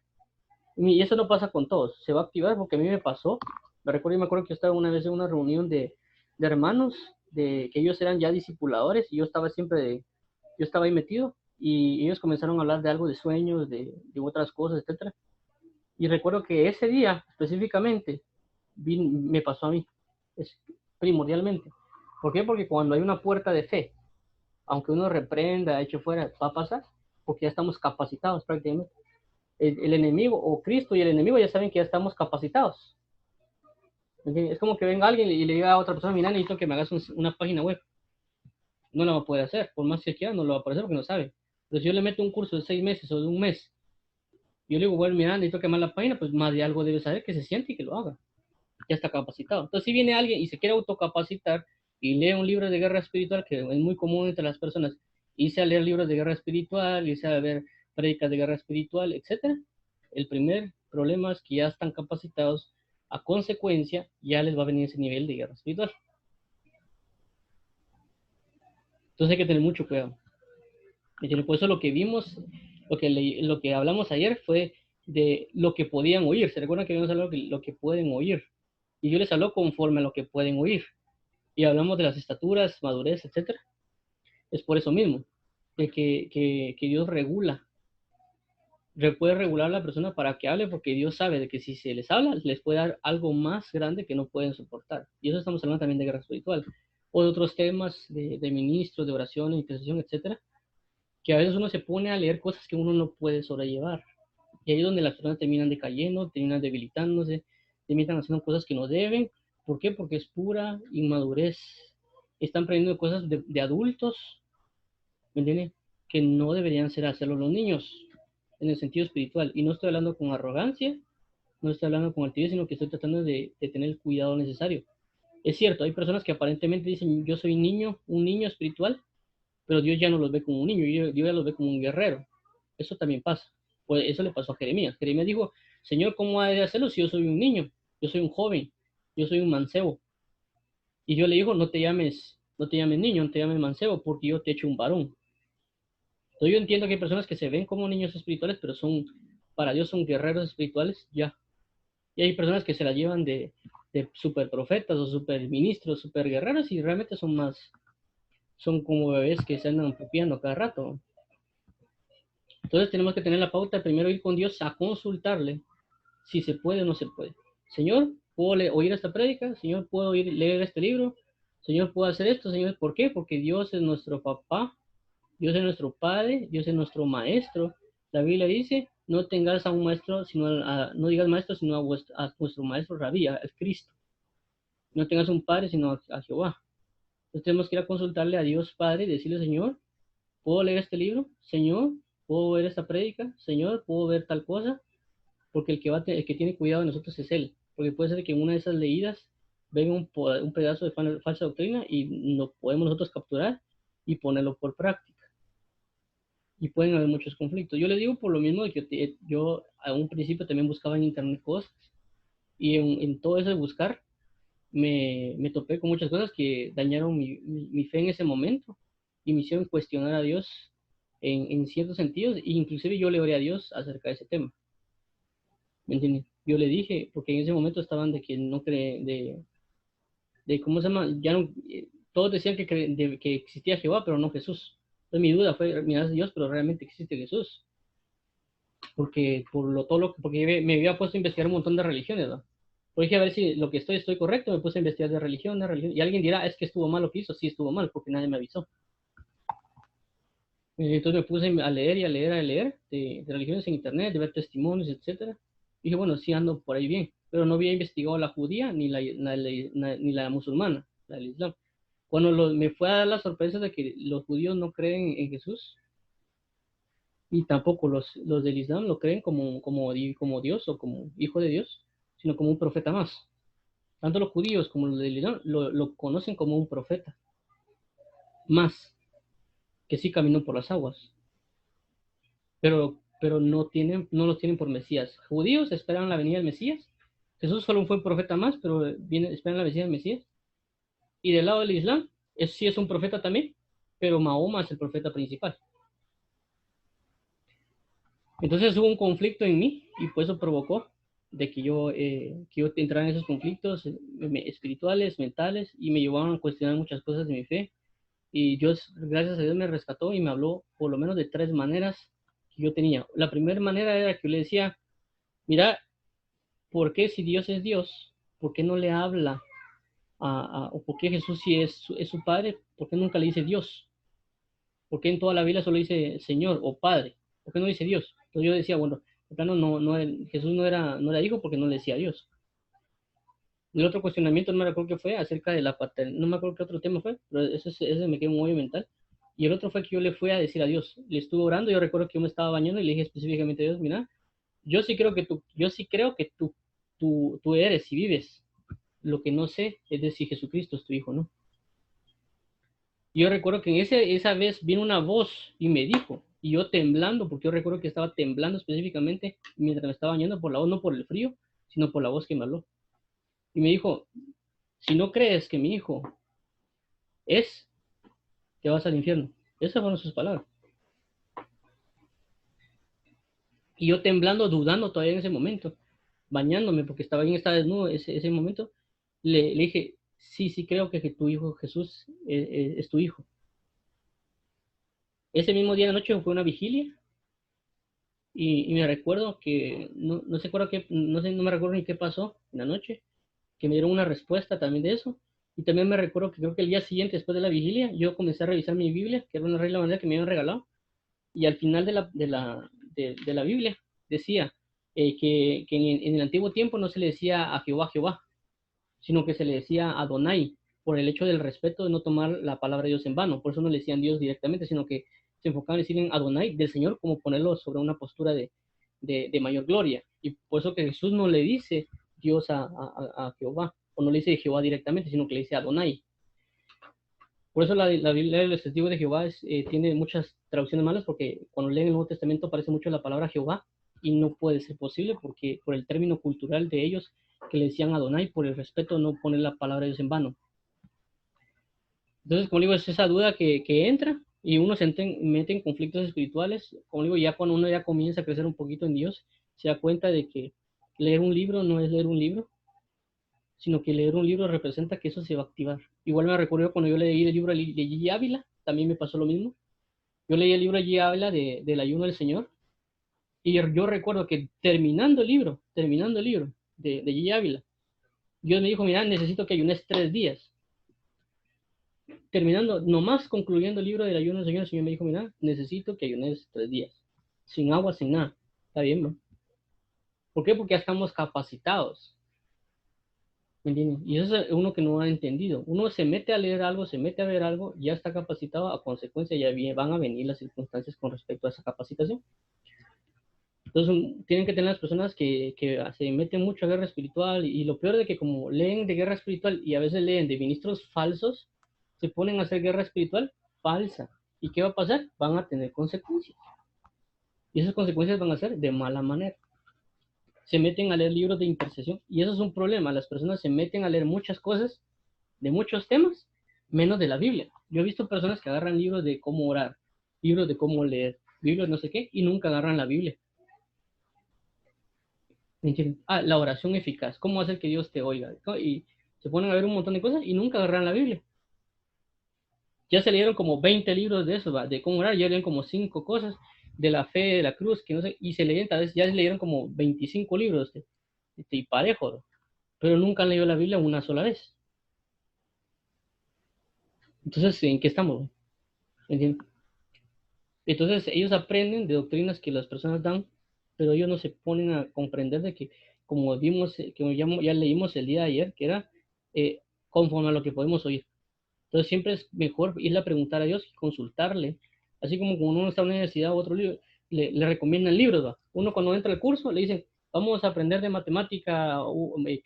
Y eso no pasa con todos. Se va a activar porque a mí me pasó. Me acuerdo que yo estaba una vez en una reunión de hermanos, que ellos eran ya discipuladores y yo estaba ahí metido y ellos comenzaron a hablar de algo de sueños, de otras cosas, etcétera. Y recuerdo que ese día específicamente me pasó a mí, es primordialmente. ¿Por qué? Porque cuando hay una puerta de fe, aunque uno reprenda, eche fuera, va a pasar, porque ya estamos capacitados prácticamente. El enemigo, o Cristo y el enemigo ya saben que ya estamos capacitados. Es como que venga alguien y le diga a otra persona, mira, necesito que me hagas una página web. No lo va a poder hacer, por más que quiera, no lo va a poder hacer porque no sabe. Pero si yo le meto un curso de 6 meses o de un mes, yo le digo, bueno, mira, necesito que me haga la página, pues más de algo debe saber que se siente y que lo haga. Ya está capacitado. Entonces, si viene alguien y se quiere autocapacitar y lee un libro de guerra espiritual, que es muy común entre las personas, irse a leer libros de guerra espiritual, irse a ver prédicas de guerra espiritual, etcétera, el primer problema es que ya están capacitados, a consecuencia, ya les va a venir ese nivel de guerra espiritual. Entonces hay que tener mucho cuidado. Por eso lo que vimos, lo que hablamos ayer fue de lo que podían oír. ¿Se recuerdan que habíamos hablado de lo que pueden oír? Y yo les hablo conforme a lo que pueden oír. Y hablamos de las estaturas, madurez, etcétera. Es por eso mismo, que Dios puede regular a la persona para que hable, porque Dios sabe de que si se les habla, les puede dar algo más grande que no pueden soportar. Y eso estamos hablando también de guerra espiritual, o de otros temas de ministros, de oración, intercesión, etcétera, que a veces uno se pone a leer cosas que uno no puede sobrellevar. Y ahí es donde las personas terminan decayendo, terminan debilitándose, terminan haciendo cosas que no deben. ¿Por qué? Porque es pura inmadurez. Están aprendiendo cosas de adultos, ¿me entienden? Que no deberían ser hacerlo los niños, en el sentido espiritual. Y no estoy hablando con arrogancia, no estoy hablando con altivez, sino que estoy tratando de tener el cuidado necesario. Es cierto, hay personas que aparentemente dicen, yo soy un niño espiritual, pero Dios ya no los ve como un niño, Dios ya los ve como un guerrero. Eso también pasa. Pues eso le pasó a Jeremías. Jeremías dijo, Señor, ¿cómo ha de hacerlo si yo soy un niño? Yo soy un joven, yo soy un mancebo. Y yo le digo, no te llames niño, no te llames mancebo, porque yo te echo un varón. Entonces yo entiendo que hay personas que se ven como niños espirituales, pero para Dios son guerreros espirituales, ya. Y hay personas que se la llevan de super profetas o super ministros, super guerreros, y realmente son como bebés que se andan pupiando cada rato. Entonces tenemos que tener la pauta de primero ir con Dios a consultarle si se puede o no se puede. Señor, ¿puedo oír esta prédica? Señor, ¿puedo leer este libro? Señor, ¿puedo hacer esto? Señor, ¿por qué? Porque Dios es nuestro papá, Dios es nuestro padre, Dios es nuestro maestro. La Biblia dice, no tengas a un maestro, no digas maestro, sino a vuestro maestro Rabí, al Cristo. No tengas un padre, sino a Jehová. Entonces tenemos que ir a consultarle a Dios Padre y decirle, Señor, ¿puedo leer este libro? Señor, ¿puedo ver esta prédica? Señor, ¿puedo ver tal cosa? Porque el que tiene cuidado de nosotros es Él. Porque puede ser que en una de esas leídas venga un pedazo de falsa doctrina y lo podemos nosotros capturar y ponerlo por práctica. Y pueden haber muchos conflictos. Yo le digo por lo mismo de que yo a un principio también buscaba en internet cosas y en todo eso de buscar me topé con muchas cosas que dañaron mi fe en ese momento y me hicieron cuestionar a Dios en ciertos sentidos, e inclusive yo le oré a Dios acerca de ese tema, ¿me entiendes? Yo le dije, porque en ese momento estaban de que no creen, de ¿cómo se llama? Ya no, todos decían que existía Jehová, pero no Jesús. Entonces mi duda fue, mira Dios, pero realmente existe Jesús, porque porque me había puesto a investigar un montón de religiones, ¿no? Pues dije, a ver si lo que estoy correcto, me puse a investigar de religión, y alguien dirá, es que estuvo mal lo que hizo, sí estuvo mal, porque nadie me avisó. Entonces me puse a leer y a leer, de religiones en internet, de ver testimonios, etcétera. Y dije, bueno, sí ando por ahí bien, pero no había investigado la judía ni la musulmana, la del Islam. Cuando me fue a dar la sorpresa de que los judíos no creen en Jesús y tampoco los del Islam lo creen como Dios o como hijo de Dios, sino como un profeta más. Tanto los judíos como los del Islam lo conocen como un profeta más, que sí caminó por las aguas, pero no los tienen por Mesías. Judíos esperan la venida del Mesías. Jesús solo fue un profeta más, pero esperan la venida del Mesías. Y del lado del Islam, sí es un profeta también, pero Mahoma es el profeta principal. Entonces hubo un conflicto en mí y pues eso provocó de que yo entrara en esos conflictos espirituales, mentales, y me llevaban a cuestionar muchas cosas de mi fe. Y Dios, gracias a Dios, me rescató y me habló por lo menos de tres maneras que yo tenía. La primera manera era que yo le decía, mira, ¿por qué si Dios es Dios, por qué no le habla o por qué Jesús si es su Padre, por qué nunca le dice Dios? ¿Por qué en toda la Biblia solo dice Señor o Padre? ¿Por qué no dice Dios? Entonces yo decía, bueno, plano Jesús no era hijo porque no le decía Dios. El otro cuestionamiento, no me recuerdo qué fue, acerca de la paternidad, no me acuerdo qué otro tema fue, pero ese me quedó muy mental. Y el otro fue que yo le fui a decir a Dios, le estuve orando, yo recuerdo que yo me estaba bañando y le dije específicamente a Dios, mira, yo sí creo que tú eres y vives. Lo que no sé es de si Jesucristo es tu hijo, ¿no? Yo recuerdo que esa vez vino una voz y me dijo, y yo temblando, porque yo recuerdo que estaba temblando específicamente mientras me estaba bañando por la voz, no por el frío, sino por la voz que me habló. Y me dijo, si no crees que mi hijo es, te vas al infierno. Esas fueron sus palabras. Y yo temblando, dudando todavía en ese momento, bañándome, porque estaba bien, estaba desnudo ese momento, le dije, sí creo que tu hijo Jesús es tu hijo. Ese mismo día de noche fue una vigilia y me recuerdo que, no sé, no me recuerdo ni qué pasó en la noche, que me dieron una respuesta también de eso. Y también me recuerdo que creo que el día siguiente, después de la vigilia, yo comencé a revisar mi Biblia, que era una regla manual que me habían regalado, y al final de la Biblia decía que en el antiguo tiempo no se le decía a Jehová Jehová, sino que se le decía Adonai, por el hecho del respeto de no tomar la palabra de Dios en vano. Por eso no le decían Dios directamente, sino que se enfocaban en decir en Adonai del Señor, como ponerlo sobre una postura de mayor gloria. Y por eso que Jesús no le dice Dios a Jehová, o no le dice Jehová directamente, sino que le dice Adonai. Por eso la Biblia de los testigos de Jehová tiene muchas traducciones malas, porque cuando leen el Nuevo Testamento aparece mucho la palabra Jehová, y no puede ser posible porque por el término cultural de ellos que le decían Adonai, por el respeto no poner la palabra de Dios en vano. Entonces, como digo, es esa duda que entra y uno mete en conflictos espirituales. Como digo, ya cuando uno ya comienza a crecer un poquito en Dios, se da cuenta de que leer un libro no es leer un libro, sino que leer un libro representa que eso se va a activar. Igual me recuerdo cuando yo leí el libro de Gigi Ávila, también me pasó lo mismo. Yo leí el libro de Gigi Ávila del ayuno del Señor, y yo recuerdo que terminando el libro de Gigi Ávila, Dios me dijo, mira, necesito que ayunes 3 días. Terminando, nomás concluyendo el libro del ayuno del Señor, el Señor me dijo, mira, necesito que ayunes 3 días, sin agua, sin nada. Está bien, ¿no? ¿Por qué? Porque ya estamos capacitados. ¿Me entiendes? Y eso es uno que no ha entendido. Uno se mete a leer algo, se mete a ver algo, ya está capacitado, a consecuencia ya van a venir las circunstancias con respecto a esa capacitación. Entonces, tienen que tener las personas que se meten mucho a guerra espiritual y lo peor de que como leen de guerra espiritual y a veces leen de ministros falsos, se ponen a hacer guerra espiritual falsa. ¿Y qué va a pasar? Van a tener consecuencias. Y esas consecuencias van a ser de mala manera. Se meten a leer libros de intercesión y eso es un problema. Las personas se meten a leer muchas cosas de muchos temas, menos de la Biblia. Yo he visto personas que agarran libros de cómo orar, libros de cómo leer, libros de no sé qué, y nunca agarran la Biblia. La oración eficaz, cómo hacer que Dios te oiga. Y se ponen a ver un montón de cosas y nunca agarran la Biblia. Ya se leyeron como 20 libros de eso, ¿va? De cómo orar, ya leyeron como 5 cosas de la fe, de la cruz, que no sé, y se leyeron, tal vez ya se leyeron como 25 libros y parejo, pero nunca han leído la Biblia una sola vez. Entonces, ¿en qué estamos? ¿Entiendes? Entonces, ellos aprenden de doctrinas que las personas dan, pero ellos no se ponen a comprender de que, como vimos, que ya leímos el día de ayer, que era eh, conforme a lo que podemos oír. Entonces siempre es mejor irle a preguntar a Dios y consultarle. Así como cuando uno está en una universidad o otro libro, le recomiendan libros, ¿va? Uno cuando entra al curso le dicen, vamos a aprender de matemática,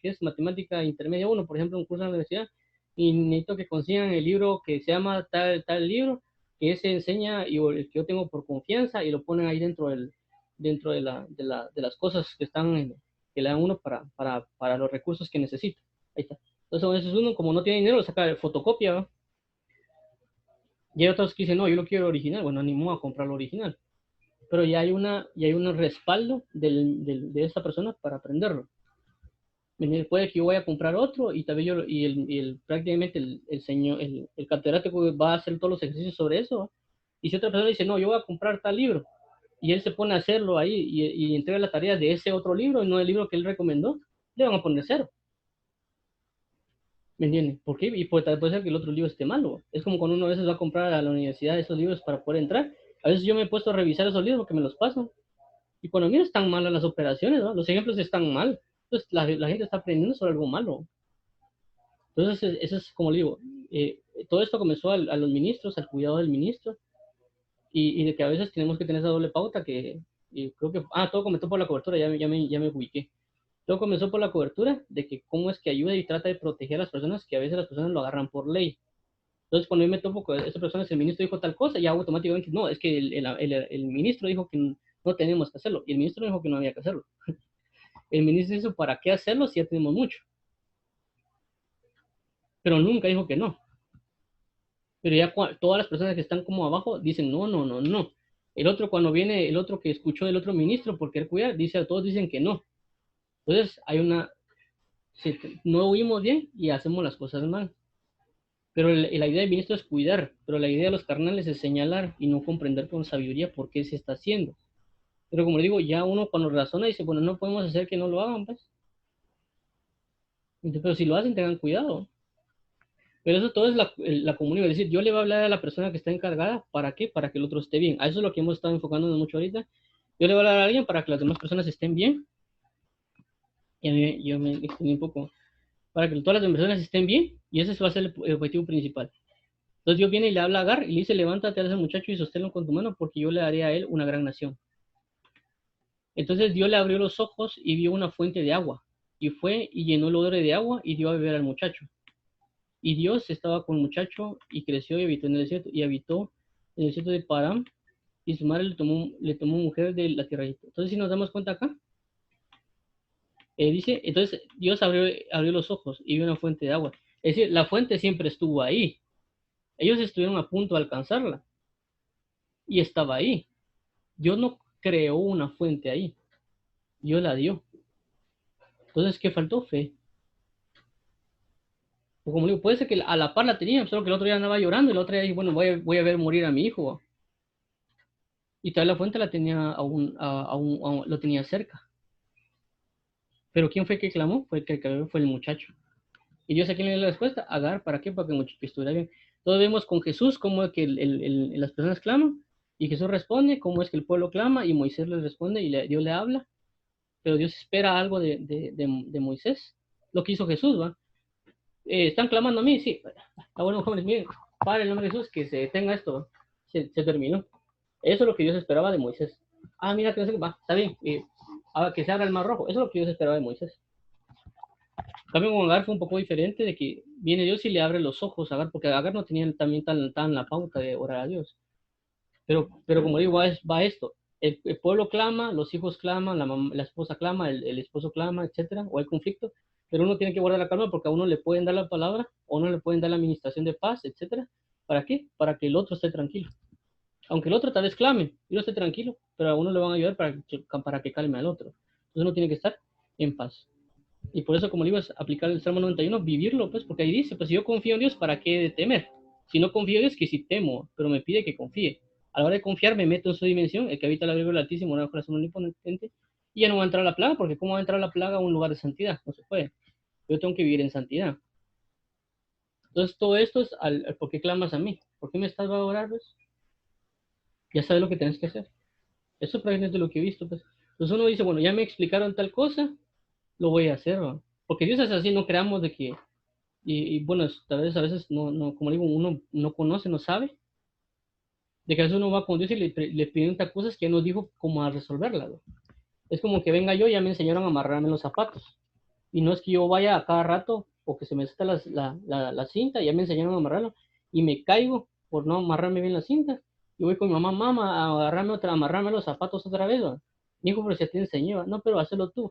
¿qué es matemática intermedia uno, por ejemplo, un curso en la universidad, y necesito que consigan el libro que se llama tal libro, que ese enseña y el que yo tengo por confianza, y lo ponen ahí dentro de las cosas que están, que le dan uno para los recursos que necesita. Ahí está. Entonces, a veces uno, como no tiene dinero, saca de fotocopia, ¿va? Y hay otros que dicen, no, yo lo quiero original. Bueno, animó a comprar lo original. Pero ya hay un respaldo de esa persona para aprenderlo. Puede que yo vaya a comprar otro y tal vez prácticamente el señor, el catedrático va a hacer todos los ejercicios sobre eso. Y si otra persona dice, no, yo voy a comprar tal libro, y él se pone a hacerlo ahí y entrega la tarea de ese otro libro y no del libro que él recomendó, le van a poner cero. ¿Me entiendes? ¿Por qué? Y puede ser que el otro libro esté malo. Es como cuando uno a veces va a comprar a la universidad esos libros para poder entrar. A veces yo me he puesto a revisar esos libros porque me los pasan. Y cuando miro están malas las operaciones, ¿no? Los ejemplos están mal. Entonces la gente está aprendiendo sobre algo malo. Entonces eso es como le digo, todo esto comenzó a los ministros, al cuidado del ministro, y de que a veces tenemos que tener esa doble pauta que creo que, todo comenzó por la cobertura, ya me ubiqué. Todo comenzó por la cobertura de que cómo es que ayuda y trata de proteger a las personas que a veces las personas lo agarran por ley. Entonces, cuando yo me topo con esa persona, si el ministro dijo tal cosa, ya automáticamente, no, es que el ministro dijo que no tenemos que hacerlo, y el ministro dijo que no había que hacerlo. El ministro dijo, ¿para qué hacerlo si ya tenemos mucho? Pero nunca dijo que no. Pero ya todas las personas que están como abajo dicen, no, no, no, no. El otro, cuando viene el otro que escuchó del otro ministro por querer cuidar, todos dicen que no. Entonces, no oímos bien y hacemos las cosas mal. Pero la idea del ministro es cuidar, pero la idea de los carnales es señalar y no comprender con sabiduría por qué se está haciendo. Pero como digo, ya uno cuando razona dice, bueno, no podemos hacer que no lo hagan, pues. Entonces, pero si lo hacen, tengan cuidado. Pero eso todo es la comunión. Es decir, yo le voy a hablar a la persona que está encargada, ¿para qué? Para que el otro esté bien. A eso es lo que hemos estado enfocándonos mucho ahorita. Yo le voy a hablar a alguien para que las demás personas estén bien. Y a mí, yo me extendí un poco. Para que todas las personas estén bien. Y ese va a ser el objetivo principal. Entonces Dios viene y le habla a Agar y le dice, levántate a ese muchacho y sosténlo con tu mano porque yo le daré a él una gran nación. Entonces Dios le abrió los ojos y vio una fuente de agua. Y fue y llenó el odre de agua y dio a beber al muchacho. Y Dios estaba con el muchacho y creció y habitó en el desierto. Y habitó en el desierto de Param. Y su madre le tomó mujer de la tierra. Entonces si nos damos cuenta acá, dice, entonces Dios abrió los ojos y vio una fuente de agua. Es decir, la fuente siempre estuvo ahí. Ellos estuvieron a punto de alcanzarla. Y estaba ahí. Dios no creó una fuente ahí. Dios la dio. Entonces, ¿qué faltó? Fe. O como digo, puede ser que a la par la tenía, solo que el otro día andaba llorando y el otro día dijo, bueno, voy a ver morir a mi hijo. Y tal la fuente la tenía lo tenía cerca. Pero ¿quién fue que clamó? Fue el muchacho. Y Dios a quién le dio la respuesta, a Agar, ¿para qué? Para que el muchacho estuviera bien. Todos vemos con Jesús cómo es que las personas claman y Jesús responde, cómo es que el pueblo clama y Moisés les responde y Dios le habla. Pero Dios espera algo de Moisés. Lo que hizo Jesús, ¿va? ¿Están clamando a mí? Sí. Ah, bueno, jóvenes, miren, Padre, en el nombre de Jesús, que se detenga esto. Se terminó. Eso es lo que Dios esperaba de Moisés. Ah, mira, que no sé qué va, está bien. Que se abra el mar rojo. Eso es lo que Dios esperaba de Moisés. En cambio, con Agar fue un poco diferente de que viene Dios y le abre los ojos a Agar, porque Agar no tenía también tan la pauta de orar a Dios. Pero como digo, va esto. El pueblo clama, los hijos claman, la esposa clama, el esposo clama, etcétera, o hay conflicto, pero uno tiene que guardar la calma porque a uno le pueden dar la palabra, o uno le pueden dar la administración de paz, etcétera. ¿Para qué? Para que el otro esté tranquilo. Aunque el otro tal vez clame, yo esté tranquilo, pero a uno le van a ayudar para que calme al otro. Entonces uno tiene que estar en paz. Y por eso, como digo, es aplicar el Salmo 91, vivirlo, pues, porque ahí dice, pues si yo confío en Dios, ¿para qué temer? Si no confío en Dios, que si temo, pero me pide que confíe. A la hora de confiar, me meto en su dimensión, el que habita el abrigo del Altísimo, una corazón omnipotente, y ya no va a entrar la plaga, porque ¿cómo va a entrar la plaga a un lugar de santidad? No se puede. Yo tengo que vivir en santidad. Entonces, todo esto es ¿por qué clamas a mí? ¿Por qué me estás a orar? Pues? Ya sabes lo que tienes que hacer. Eso prácticamente es lo que he visto. Pues. Entonces uno dice, bueno, ya me explicaron tal cosa, lo voy a hacer. ¿No? Porque Dios es así, no creamos de que bueno, tal vez a veces como digo, uno no conoce, no sabe, de que a veces uno va con Dios y le pregunta cosas que Él nos dijo cómo a resolverlas. ¿No? Es como que venga yo, ya me enseñaron a amarrarme los zapatos. Y no es que yo vaya a cada rato o que se me salta la cinta, ya me enseñaron a amarrarlo, y me caigo por no amarrarme bien la cinta. Y voy con mi mamá, a amarrarme los zapatos otra vez. ¿No? Dijo, pero si te enseñó, no, pero hazlo tú,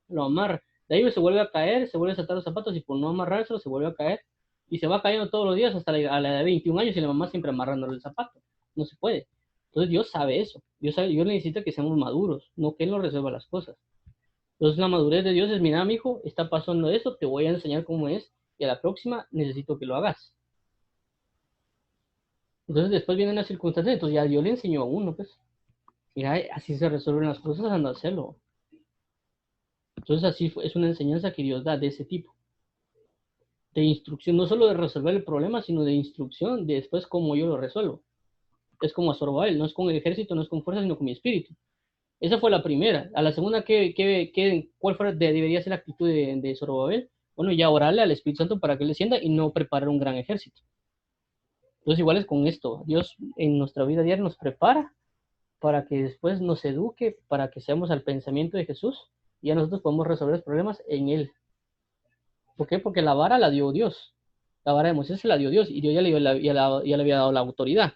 lo amarra. De ahí se vuelve a caer, se vuelve a saltar los zapatos y por no amarrárselo se vuelve a caer. Y se va cayendo todos los días hasta a la edad de 21 años y la mamá siempre amarrándole el zapato. No se puede. Entonces Dios sabe eso. Dios necesita que seamos maduros, no que Él nos resuelva las cosas. Entonces la madurez de Dios es, mira, mi hijo, está pasando eso, te voy a enseñar cómo es y a la próxima necesito que lo hagas. Entonces después vienen las circunstancias, entonces ya Dios le enseñó a uno, pues, mira, así se resuelven las cosas, anda a hacerlo. Entonces así es una enseñanza que Dios da de ese tipo. De instrucción, no solo de resolver el problema, sino de instrucción de después cómo yo lo resuelvo. Es como a Zorobabel, no es con el ejército, no es con fuerza, sino con mi espíritu. Esa fue la primera. A la segunda, ¿cuál debería ser la actitud de Zorobabel? Bueno, ya orarle al Espíritu Santo para que él descienda y no preparar un gran ejército. Entonces, igual es con esto. Dios en nuestra vida diaria nos prepara para que después nos eduque, para que seamos al pensamiento de Jesús y ya nosotros podemos resolver los problemas en Él. ¿Por qué? Porque la vara la dio Dios. La vara de Moisés se la dio Dios y Dios ya le había dado la autoridad.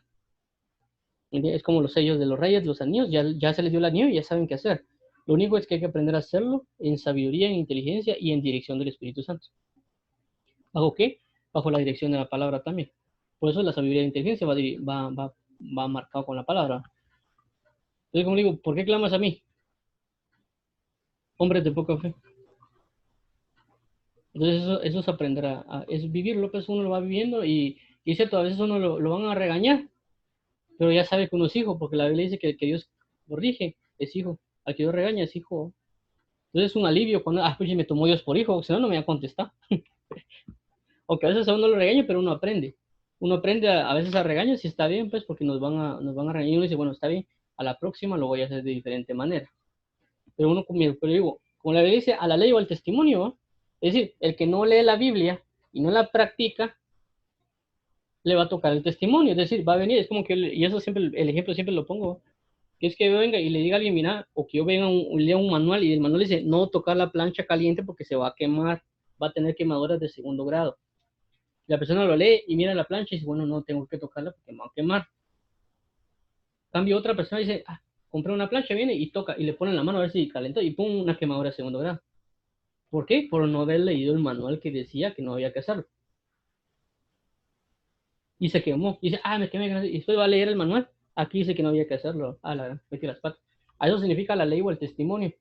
Es como los sellos de los reyes, los anillos, ya se les dio el anillo y ya saben qué hacer. Lo único es que hay que aprender a hacerlo en sabiduría, en inteligencia y en dirección del Espíritu Santo. ¿Bajo qué? Bajo la dirección de la palabra también. Por eso la sabiduría e inteligencia va marcado con la palabra. Entonces, como digo, ¿por qué clamas a mí? Hombres de poca fe. Entonces eso es aprender es vivirlo, pues uno lo va viviendo y es cierto, a veces uno lo van a regañar, pero ya sabe que uno es hijo, porque la Biblia dice que Dios corrige, es hijo, al que Dios regaña es hijo. Entonces es un alivio cuando, pues me tomó Dios por hijo, si no, no me va a contestar. Aunque a veces a uno lo regaña, pero uno aprende. Uno aprende a veces a regañar si está bien, pues porque nos van a regañar y uno dice, bueno, está bien, a la próxima lo voy a hacer de diferente manera. Pero uno, pero digo, como la Biblia dice, a la ley o al testimonio, ¿no? Es decir, el que no lee la Biblia y no la practica, le va a tocar el testimonio, es decir, va a venir, es como que, y eso siempre, el ejemplo siempre lo pongo, que es que yo venga y le diga a alguien, mira, o que yo venga, lea un manual y el manual dice, no tocar la plancha caliente porque se va a quemar, va a tener quemaduras de segundo grado. La persona lo lee y mira la plancha y dice, bueno, no tengo que tocarla porque me va a quemar. Cambio otra persona dice, compré una plancha, viene y toca y le pone la mano a ver si calentó y pum, una quemadura de segundo grado. ¿Por qué? Por no haber leído el manual que decía que no había que hacerlo. Y se quemó. Y dice, me quemé. Y después va a leer el manual. Aquí dice que no había que hacerlo. Metí las patas. A eso significa la ley o el testimonio.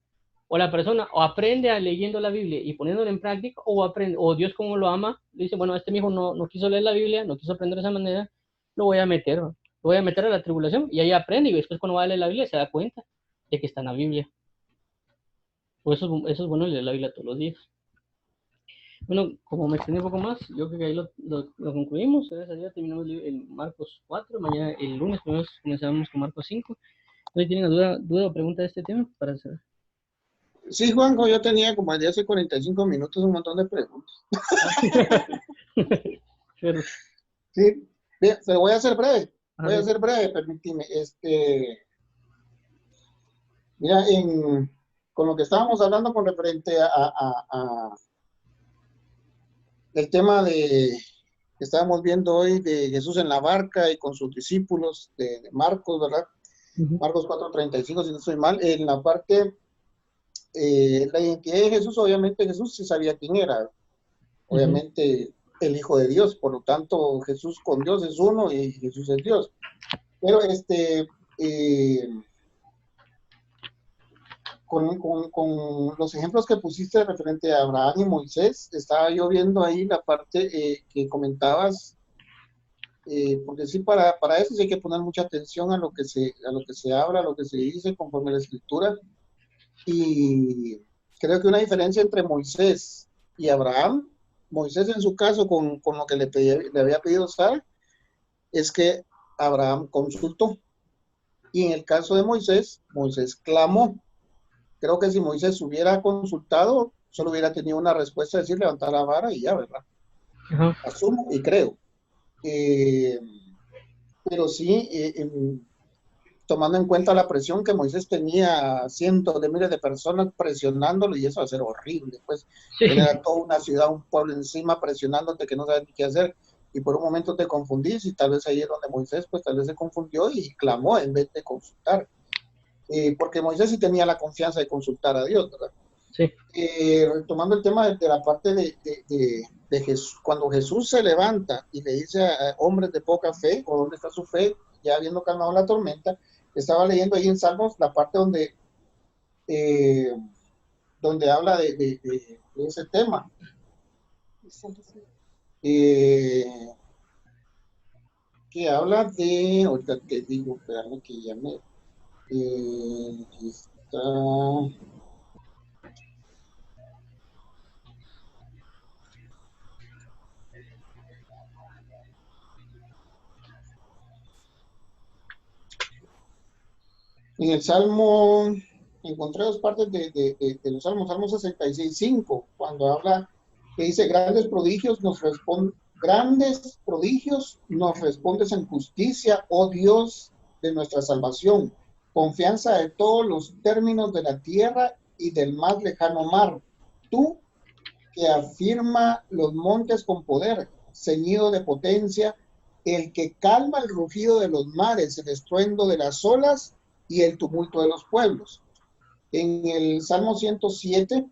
O la persona o aprende leyendo la Biblia y poniéndola en práctica, o Dios como lo ama, le dice, bueno, este mi hijo no quiso leer la Biblia, no quiso aprender de esa manera, lo voy a meter, ¿no? Lo voy a meter a la tribulación y ahí aprende y después cuando va a leer la Biblia se da cuenta de que está en la Biblia. Por eso es bueno leer la Biblia todos los días. Bueno, como me extendí un poco más, yo creo que ahí lo concluimos. Gracias a Dios terminamos el Marcos 4. Mañana, el lunes, comenzamos con Marcos 5. ¿No tienen duda o pregunta de este tema para saber?
Sí, Juanjo, yo tenía como desde hace 45 minutos un montón de preguntas.
Pero,
Sí, bien, se lo voy a hacer breve.
a
Voy a
ver,
ser breve, permíteme. Mira, con lo que estábamos hablando con referente a el tema que estábamos viendo hoy de Jesús en la barca y con sus discípulos de Marcos, ¿verdad?
ujú,
Marcos 4:35, si no estoy mal, en la parte, la identidad de Jesús, obviamente Jesús sí sabía quién era,
ujú,
obviamente el Hijo de Dios, por lo tanto Jesús con Dios es uno y Jesús es Dios. Pero eh, con los ejemplos que pusiste referente a Abraham y Moisés, estaba yo viendo ahí la parte que comentabas, porque sí, para eso sí hay que poner mucha atención a lo que se habla, a lo que se dice conforme a la escritura. Y creo que una diferencia entre Moisés y Abraham, Moisés en su caso con lo que le había pedido Sara, es que Abraham consultó. Y en el caso de Moisés, Moisés clamó. Creo que si Moisés hubiera consultado, solo hubiera tenido una respuesta, decir levantar la vara y ya, ¿verdad?
ajá,
Asumo y creo. Eh, pero sí, tomando en cuenta la presión que Moisés tenía, cientos de miles de personas presionándolo, y eso va a ser horrible, pues tener
sí,
a toda una ciudad, un pueblo encima presionándote que no sabes ni qué hacer, y por un momento te confundís, y tal vez ahí es donde Moisés, pues tal vez se confundió y clamó en vez de consultar, porque Moisés sí tenía la confianza de consultar a Dios, ¿verdad?
sí,
Retomando el tema de la parte de Jesús, cuando Jesús se levanta y le dice a hombres de poca fe, o dónde está su fe, ya habiendo calmado la tormenta, estaba leyendo ahí en Salmos la parte eh, donde habla de ese tema. Eh, que habla ahorita te digo, espérame que ya está en el Salmo, encontré dos partes de los Salmos, Salmo 66:5, cuando habla, que dice, grandes prodigios nos respondes en justicia, oh Dios de nuestra salvación, confianza de todos los términos de la tierra y del más lejano mar. Tú que afirma los montes con poder, ceñido de potencia, el que calma el rugido de los mares, el estruendo de las olas y el tumulto de los pueblos. En el Salmo 107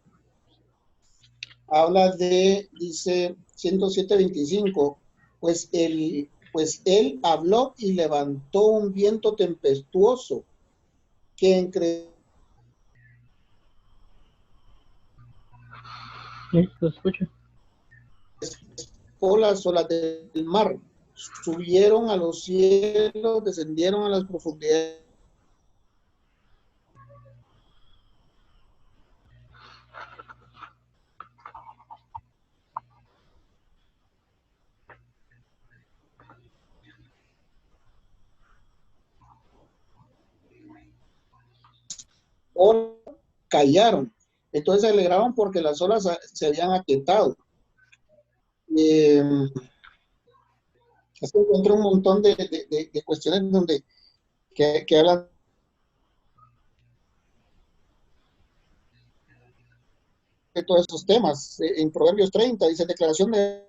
habla dice 107:25, pues él habló y levantó un viento tempestuoso que entre
sí, lo escucho.
las olas del mar, subieron a los cielos, descendieron a las profundidades. O callaron. Entonces se alegraban porque las olas se habían aquietado. Eh, encontré un montón de cuestiones que hablan de todos esos temas. En Proverbios 30 dice declaración de...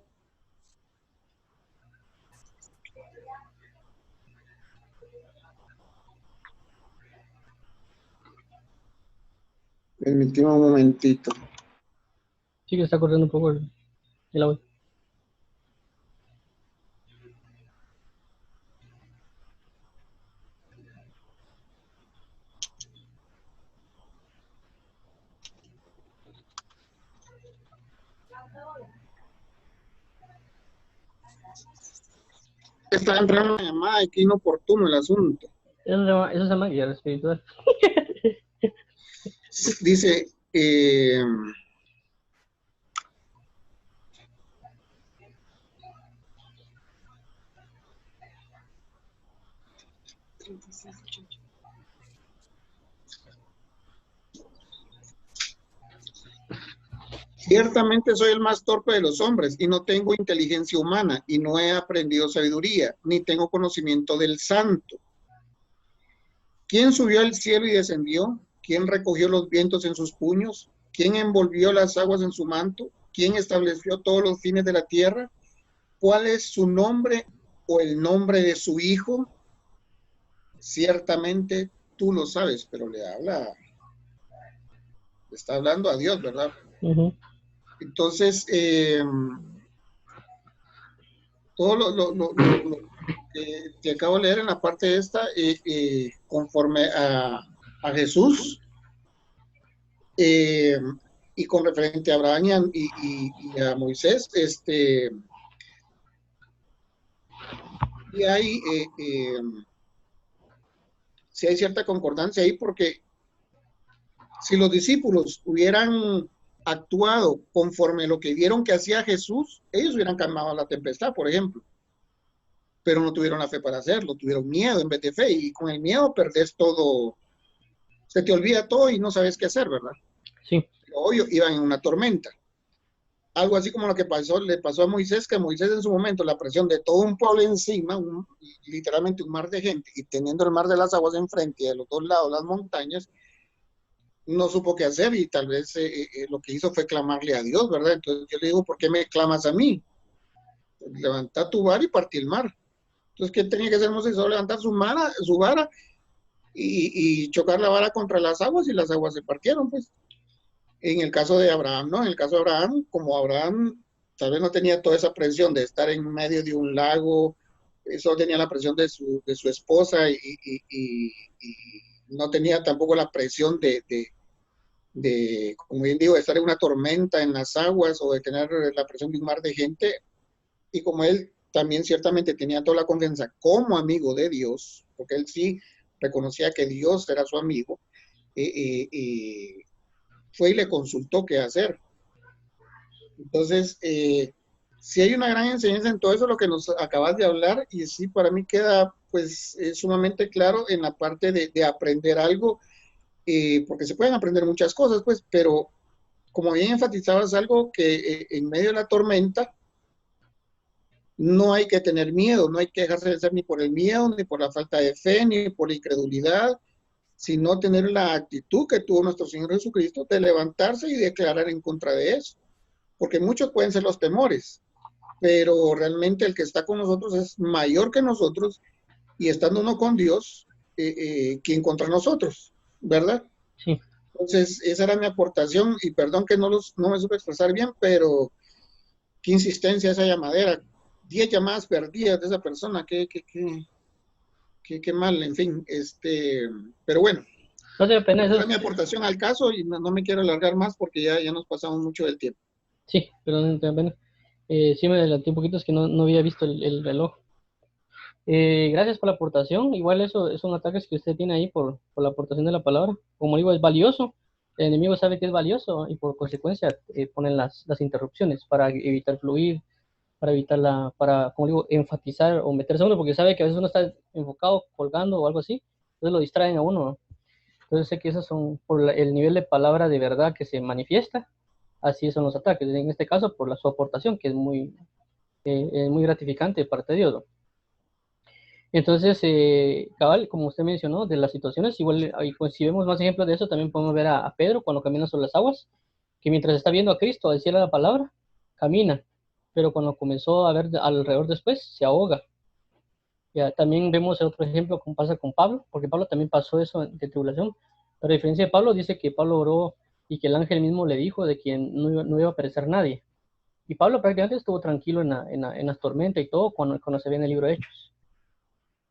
Permíteme un momentito.
Sí que está corriendo un poco el audio.
Está entrando una llamada y que inoportuno el asunto.
Eso se llama guerra espiritual.
Dice, Ciertamente soy el más torpe de los hombres y no tengo inteligencia humana y no he aprendido sabiduría, ni tengo conocimiento del santo. ¿Quién subió al cielo y descendió? ¿Quién recogió los vientos en sus puños? ¿Quién envolvió las aguas en su manto? ¿Quién estableció todos los fines de la tierra? ¿Cuál es su nombre o el nombre de su hijo? Ciertamente tú lo sabes, pero le está hablando a Dios, ¿verdad?
Ujú.
Entonces, todo lo que te acabo de leer en la parte esta, conforme a Jesús, eh, y con referente a Abraham y a Moisés, y hay, sí hay cierta concordancia ahí, porque si los discípulos hubieran actuado conforme lo que vieron que hacía Jesús, ellos hubieran calmado la tempestad, por ejemplo, pero no tuvieron la fe para hacerlo, tuvieron miedo en vez de fe, y con el miedo perdés todo, se te olvida todo y no sabes qué hacer, ¿verdad?
Sí,
Pero hoy iban en una tormenta. Algo así como lo que le pasó a Moisés, que Moisés en su momento, la presión de todo un pueblo encima, literalmente un mar de gente, y teniendo el mar de las aguas enfrente y de los dos lados las montañas, no supo qué hacer y tal vez lo que hizo fue clamarle a Dios, ¿verdad? Entonces yo le digo, ¿por qué me clamas a mí? Levanta tu vara y partí el mar. Entonces, ¿qué tenía que hacer Moisés? Solo levantar su vara y chocar la vara contra las aguas y las aguas se partieron, pues. En el caso de Abraham, ¿no? En el caso de Abraham, como Abraham tal vez no tenía toda esa presión de estar en medio de un lago, solo tenía la presión de su esposa y no tenía tampoco la presión como bien digo, de estar en una tormenta en las aguas o de tener la presión de un mar de gente. Y como él también ciertamente tenía toda la confianza como amigo de Dios, porque él sí reconocía que Dios era su amigo, fue y le consultó qué hacer. Entonces, sí hay una gran enseñanza en todo eso, lo que nos acabas de hablar, y sí, para mí queda pues sumamente claro en la parte de aprender algo, porque se pueden aprender muchas cosas, pues, pero como bien enfatizabas algo que en medio de la tormenta no hay que tener miedo, no hay que dejarse vencer ni por el miedo, ni por la falta de fe, ni por la incredulidad, sino tener la actitud que tuvo nuestro Señor Jesucristo de levantarse y declarar en contra de eso. Porque muchos pueden ser los temores, pero realmente el que está con nosotros es mayor que nosotros, y estando uno con Dios, quien contra nosotros, ¿verdad?
sí.
Entonces, esa era mi aportación, y perdón que no me supe expresar bien, pero qué insistencia esa llamadera. 10 llamadas perdidas de esa persona, qué mal, en fin. Pero bueno,
No te da pena
esa
eso.
era mi aportación al caso, y no me quiero alargar más porque ya nos pasamos mucho del tiempo.
Sí, pero no te da pena. Sí me adelanté un poquito, es que no había visto el reloj. Gracias por la aportación. Igual eso son ataques que usted tiene ahí por la aportación de la palabra. Como digo, es valioso. El enemigo sabe que es valioso y por consecuencia ponen las interrupciones para evitar fluir, para evitar como digo, enfatizar o meterse a uno, porque sabe que a veces uno está enfocado, colgando o algo así, entonces lo distraen a uno, ¿no? Entonces sé que esos son por el nivel de palabra de verdad que se manifiesta, así son los ataques. En este caso, por su aportación, que es muy gratificante de parte de Dios, ¿no? Entonces, cabal, como usted mencionó, de las situaciones, igual, ahí, pues, si vemos más ejemplos de eso, también podemos ver a Pedro cuando camina sobre las aguas, que mientras está viendo a Cristo decirle la palabra, camina, pero cuando comenzó a ver alrededor después, se ahoga. Ya, también vemos otro ejemplo como pasa con Pablo, porque Pablo también pasó eso de tribulación, pero a diferencia de Pablo, dice que Pablo oró y que el ángel mismo le dijo de que no iba a perecer nadie. Y Pablo prácticamente estuvo tranquilo en las tormentas y todo cuando se ve en el libro de Hechos.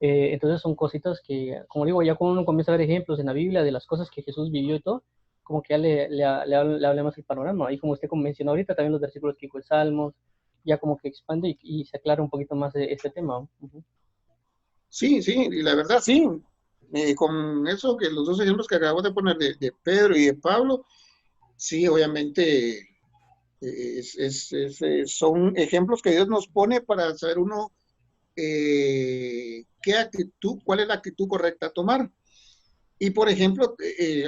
Entonces son cositas que, como digo, ya cuando uno comienza a ver ejemplos en la Biblia de las cosas que Jesús vivió y todo, como que ya le habla más el panorama. Y como usted mencionó ahorita, también los versículos que dijo el Salmos, ya como que expande y se aclara un poquito más este tema. Uh-huh.
Sí, sí, y la verdad sí. Con eso, que los dos ejemplos que acabamos de poner de Pedro y de Pablo, sí, obviamente son ejemplos que Dios nos pone para saber uno qué actitud, cuál es la actitud correcta a tomar. Y por ejemplo,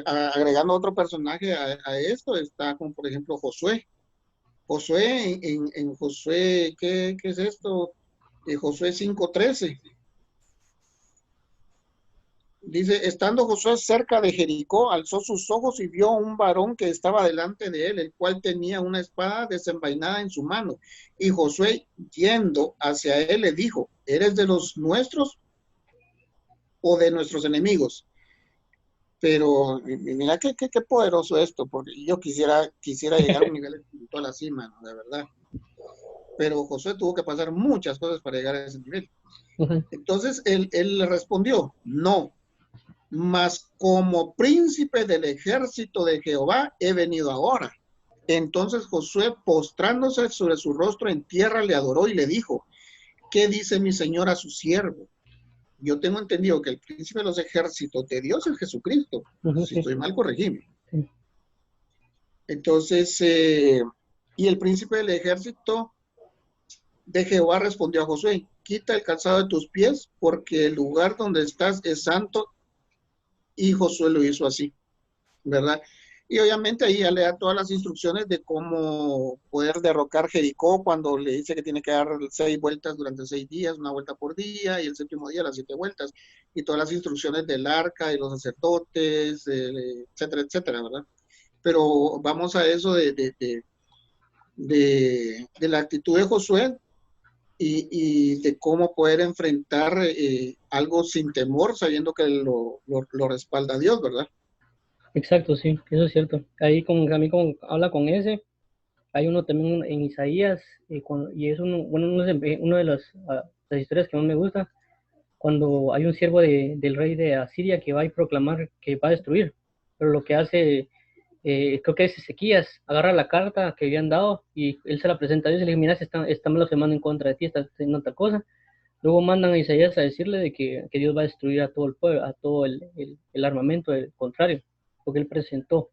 agregando otro personaje a esto, está como por ejemplo Josué. Josué, en Josué, ¿qué es esto? Josué 5:13. Dice, estando Josué cerca de Jericó, alzó sus ojos y vio a un varón que estaba delante de él, el cual tenía una espada desenvainada en su mano. Y Josué, yendo hacia él, le dijo, ¿eres de los nuestros o de nuestros enemigos? Pero mira qué poderoso esto, porque yo quisiera llegar a un nivel espiritual así, mano, de verdad. Pero Josué tuvo que pasar muchas cosas para llegar a ese nivel. Entonces él le respondió, no, mas como príncipe del ejército de Jehová he venido ahora. Entonces Josué, postrándose sobre su rostro en tierra, le adoró y le dijo, ¿qué dice mi señor a su siervo? Yo tengo entendido que el príncipe de los ejércitos de Dios es Jesucristo. Si
Sí.
estoy mal, corregime.
Sí.
Entonces, y el príncipe del ejército de Jehová respondió a Josué, quita el calzado de tus pies, porque el lugar donde estás es santo. Y Josué lo hizo así, ¿verdad? Y obviamente ahí ya le da todas las instrucciones de cómo poder derrocar Jericó cuando le dice que tiene que dar 6 vueltas durante 6 días, una vuelta por día, y el séptimo día las 7 vueltas, y todas las instrucciones del arca, de los sacerdotes, etcétera, etcétera, ¿verdad? Pero vamos a eso de la actitud de Josué y de cómo poder enfrentar algo sin temor, sabiendo que lo respalda Dios, ¿verdad?
Exacto, sí, eso es cierto. Ahí a mí habla con ese, hay uno también en Isaías, y es uno, bueno, uno de las historias que más me gusta, cuando hay un siervo del rey de Asiria que va a proclamar que va a destruir, pero lo que hace, creo que es Ezequías, agarra la carta que habían dado y él se la presenta a Dios y le dice, mira, está blasfemando en contra de ti, está haciendo tal cosa. Luego mandan a Isaías a decirle de que Dios va a destruir a todo el pueblo, a todo el armamento, el contrario, porque él presentó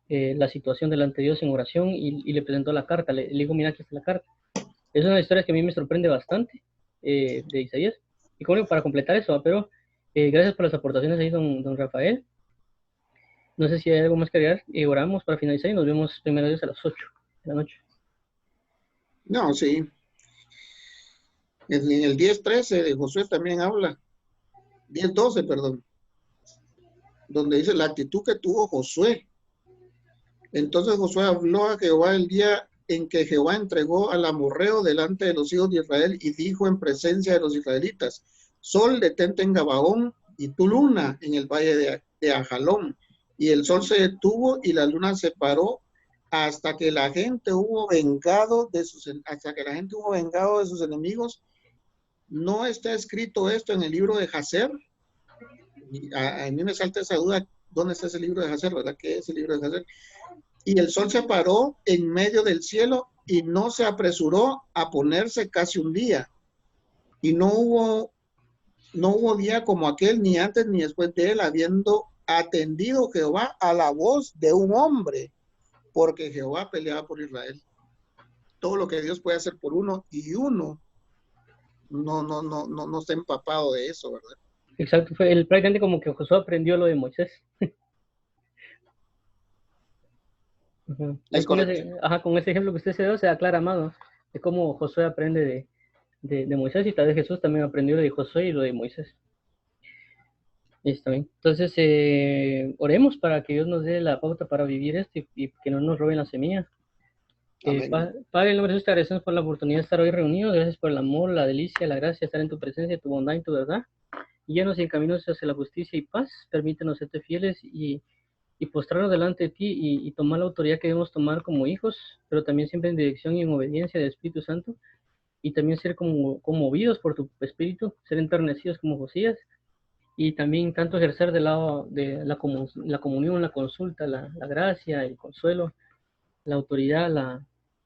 la situación delante de Dios en oración y le presentó la carta, le dijo, mira, aquí está la carta. Es una historia que a mí me sorprende bastante de Isaías. Y como para completar eso, pero gracias por las aportaciones ahí, don Rafael. No sé si hay algo más que agregar. Oramos para finalizar y nos vemos primero Dios a las 8 de la noche.
No, sí. En el 10:13 de Josué también habla, 10:12, perdón, donde dice la actitud que tuvo Josué. Entonces Josué habló a Jehová el día en que Jehová entregó al amorreo delante de los hijos de Israel y dijo en presencia de los israelitas, sol detente en Gabaón y tu luna en el valle de Ajalón. Y el sol se detuvo y la luna se paró hasta que la gente hubo vengado de sus enemigos. ¿No está escrito esto en el libro de Jacer? A mí me salta esa duda, ¿dónde está ese libro de Jacer? ¿Verdad que es el libro de Jacer? Y el sol se paró en medio del cielo y no se apresuró a ponerse casi un día. Y no hubo día como aquel, ni antes ni después de él, habiendo atendido Jehová a la voz de un hombre, porque Jehová peleaba por Israel. Todo lo que Dios puede hacer por uno y uno no está empapado de eso, ¿verdad?
Exacto, fue prácticamente como que Josué aprendió lo de Moisés. Ahí
Es correcto.
con ese ejemplo que usted se dio, se aclara más, ¿no? De cómo Josué aprende de Moisés y tal vez Jesús también aprendió lo de Josué y lo de Moisés. Está bien. Entonces, oremos para que Dios nos dé la pauta para vivir esto y que no nos roben la semilla.
Amén.
Padre, en nombre de Jesús, te agradecemos por la oportunidad de estar hoy reunidos. Gracias por el amor, la delicia, la gracia de estar en tu presencia, tu bondad y tu verdad. Guíanos en caminos hacia la justicia y paz. Permítenos serte fieles y postrarnos delante de ti y tomar la autoridad que debemos tomar como hijos, pero también siempre en dirección y en obediencia del Espíritu Santo. Y también ser como conmovidos por tu Espíritu, ser enternecidos como Josías. Y también tanto ejercer del lado de la comunión, la consulta, la gracia, el consuelo, la autoridad,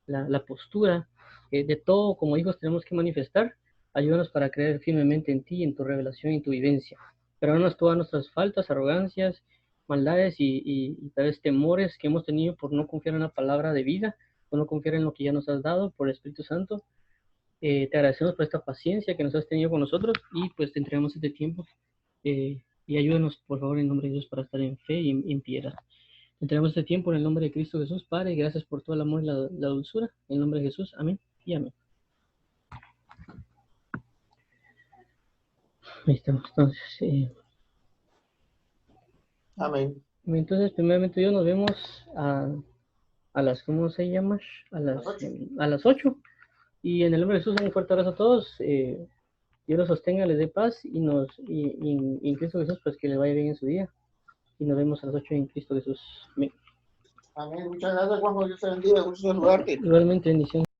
la postura, de todo como hijos tenemos que manifestar. Ayúdanos para creer firmemente en ti, en tu revelación y en tu vivencia. Perdónanos todas nuestras faltas, arrogancias, maldades y tal vez temores que hemos tenido por no confiar en la palabra de vida, por no confiar en lo que ya nos has dado por el Espíritu Santo. Te agradecemos por esta paciencia que nos has tenido con nosotros y pues te entregamos este tiempo y ayúdanos por favor en nombre de Dios para estar en fe y en piedad. Entregamos este tiempo en el nombre de Cristo Jesús, Padre, gracias por todo el amor y la dulzura. En el nombre de Jesús, amén y amén. Ahí estamos, entonces.
Amén.
Entonces, primeramente Dios, nos vemos a las, ¿cómo se llama? A las 8. Y en el nombre de Jesús, un fuerte abrazo a todos. Dios los sostenga, les dé paz y en Cristo Jesús, pues que les vaya bien en su día. Y nos vemos a las 8 en Cristo Jesús. Amén.
Amén. Muchas gracias, Juan. Dios te bendiga. Gusto saludarte.
Igualmente, bendición.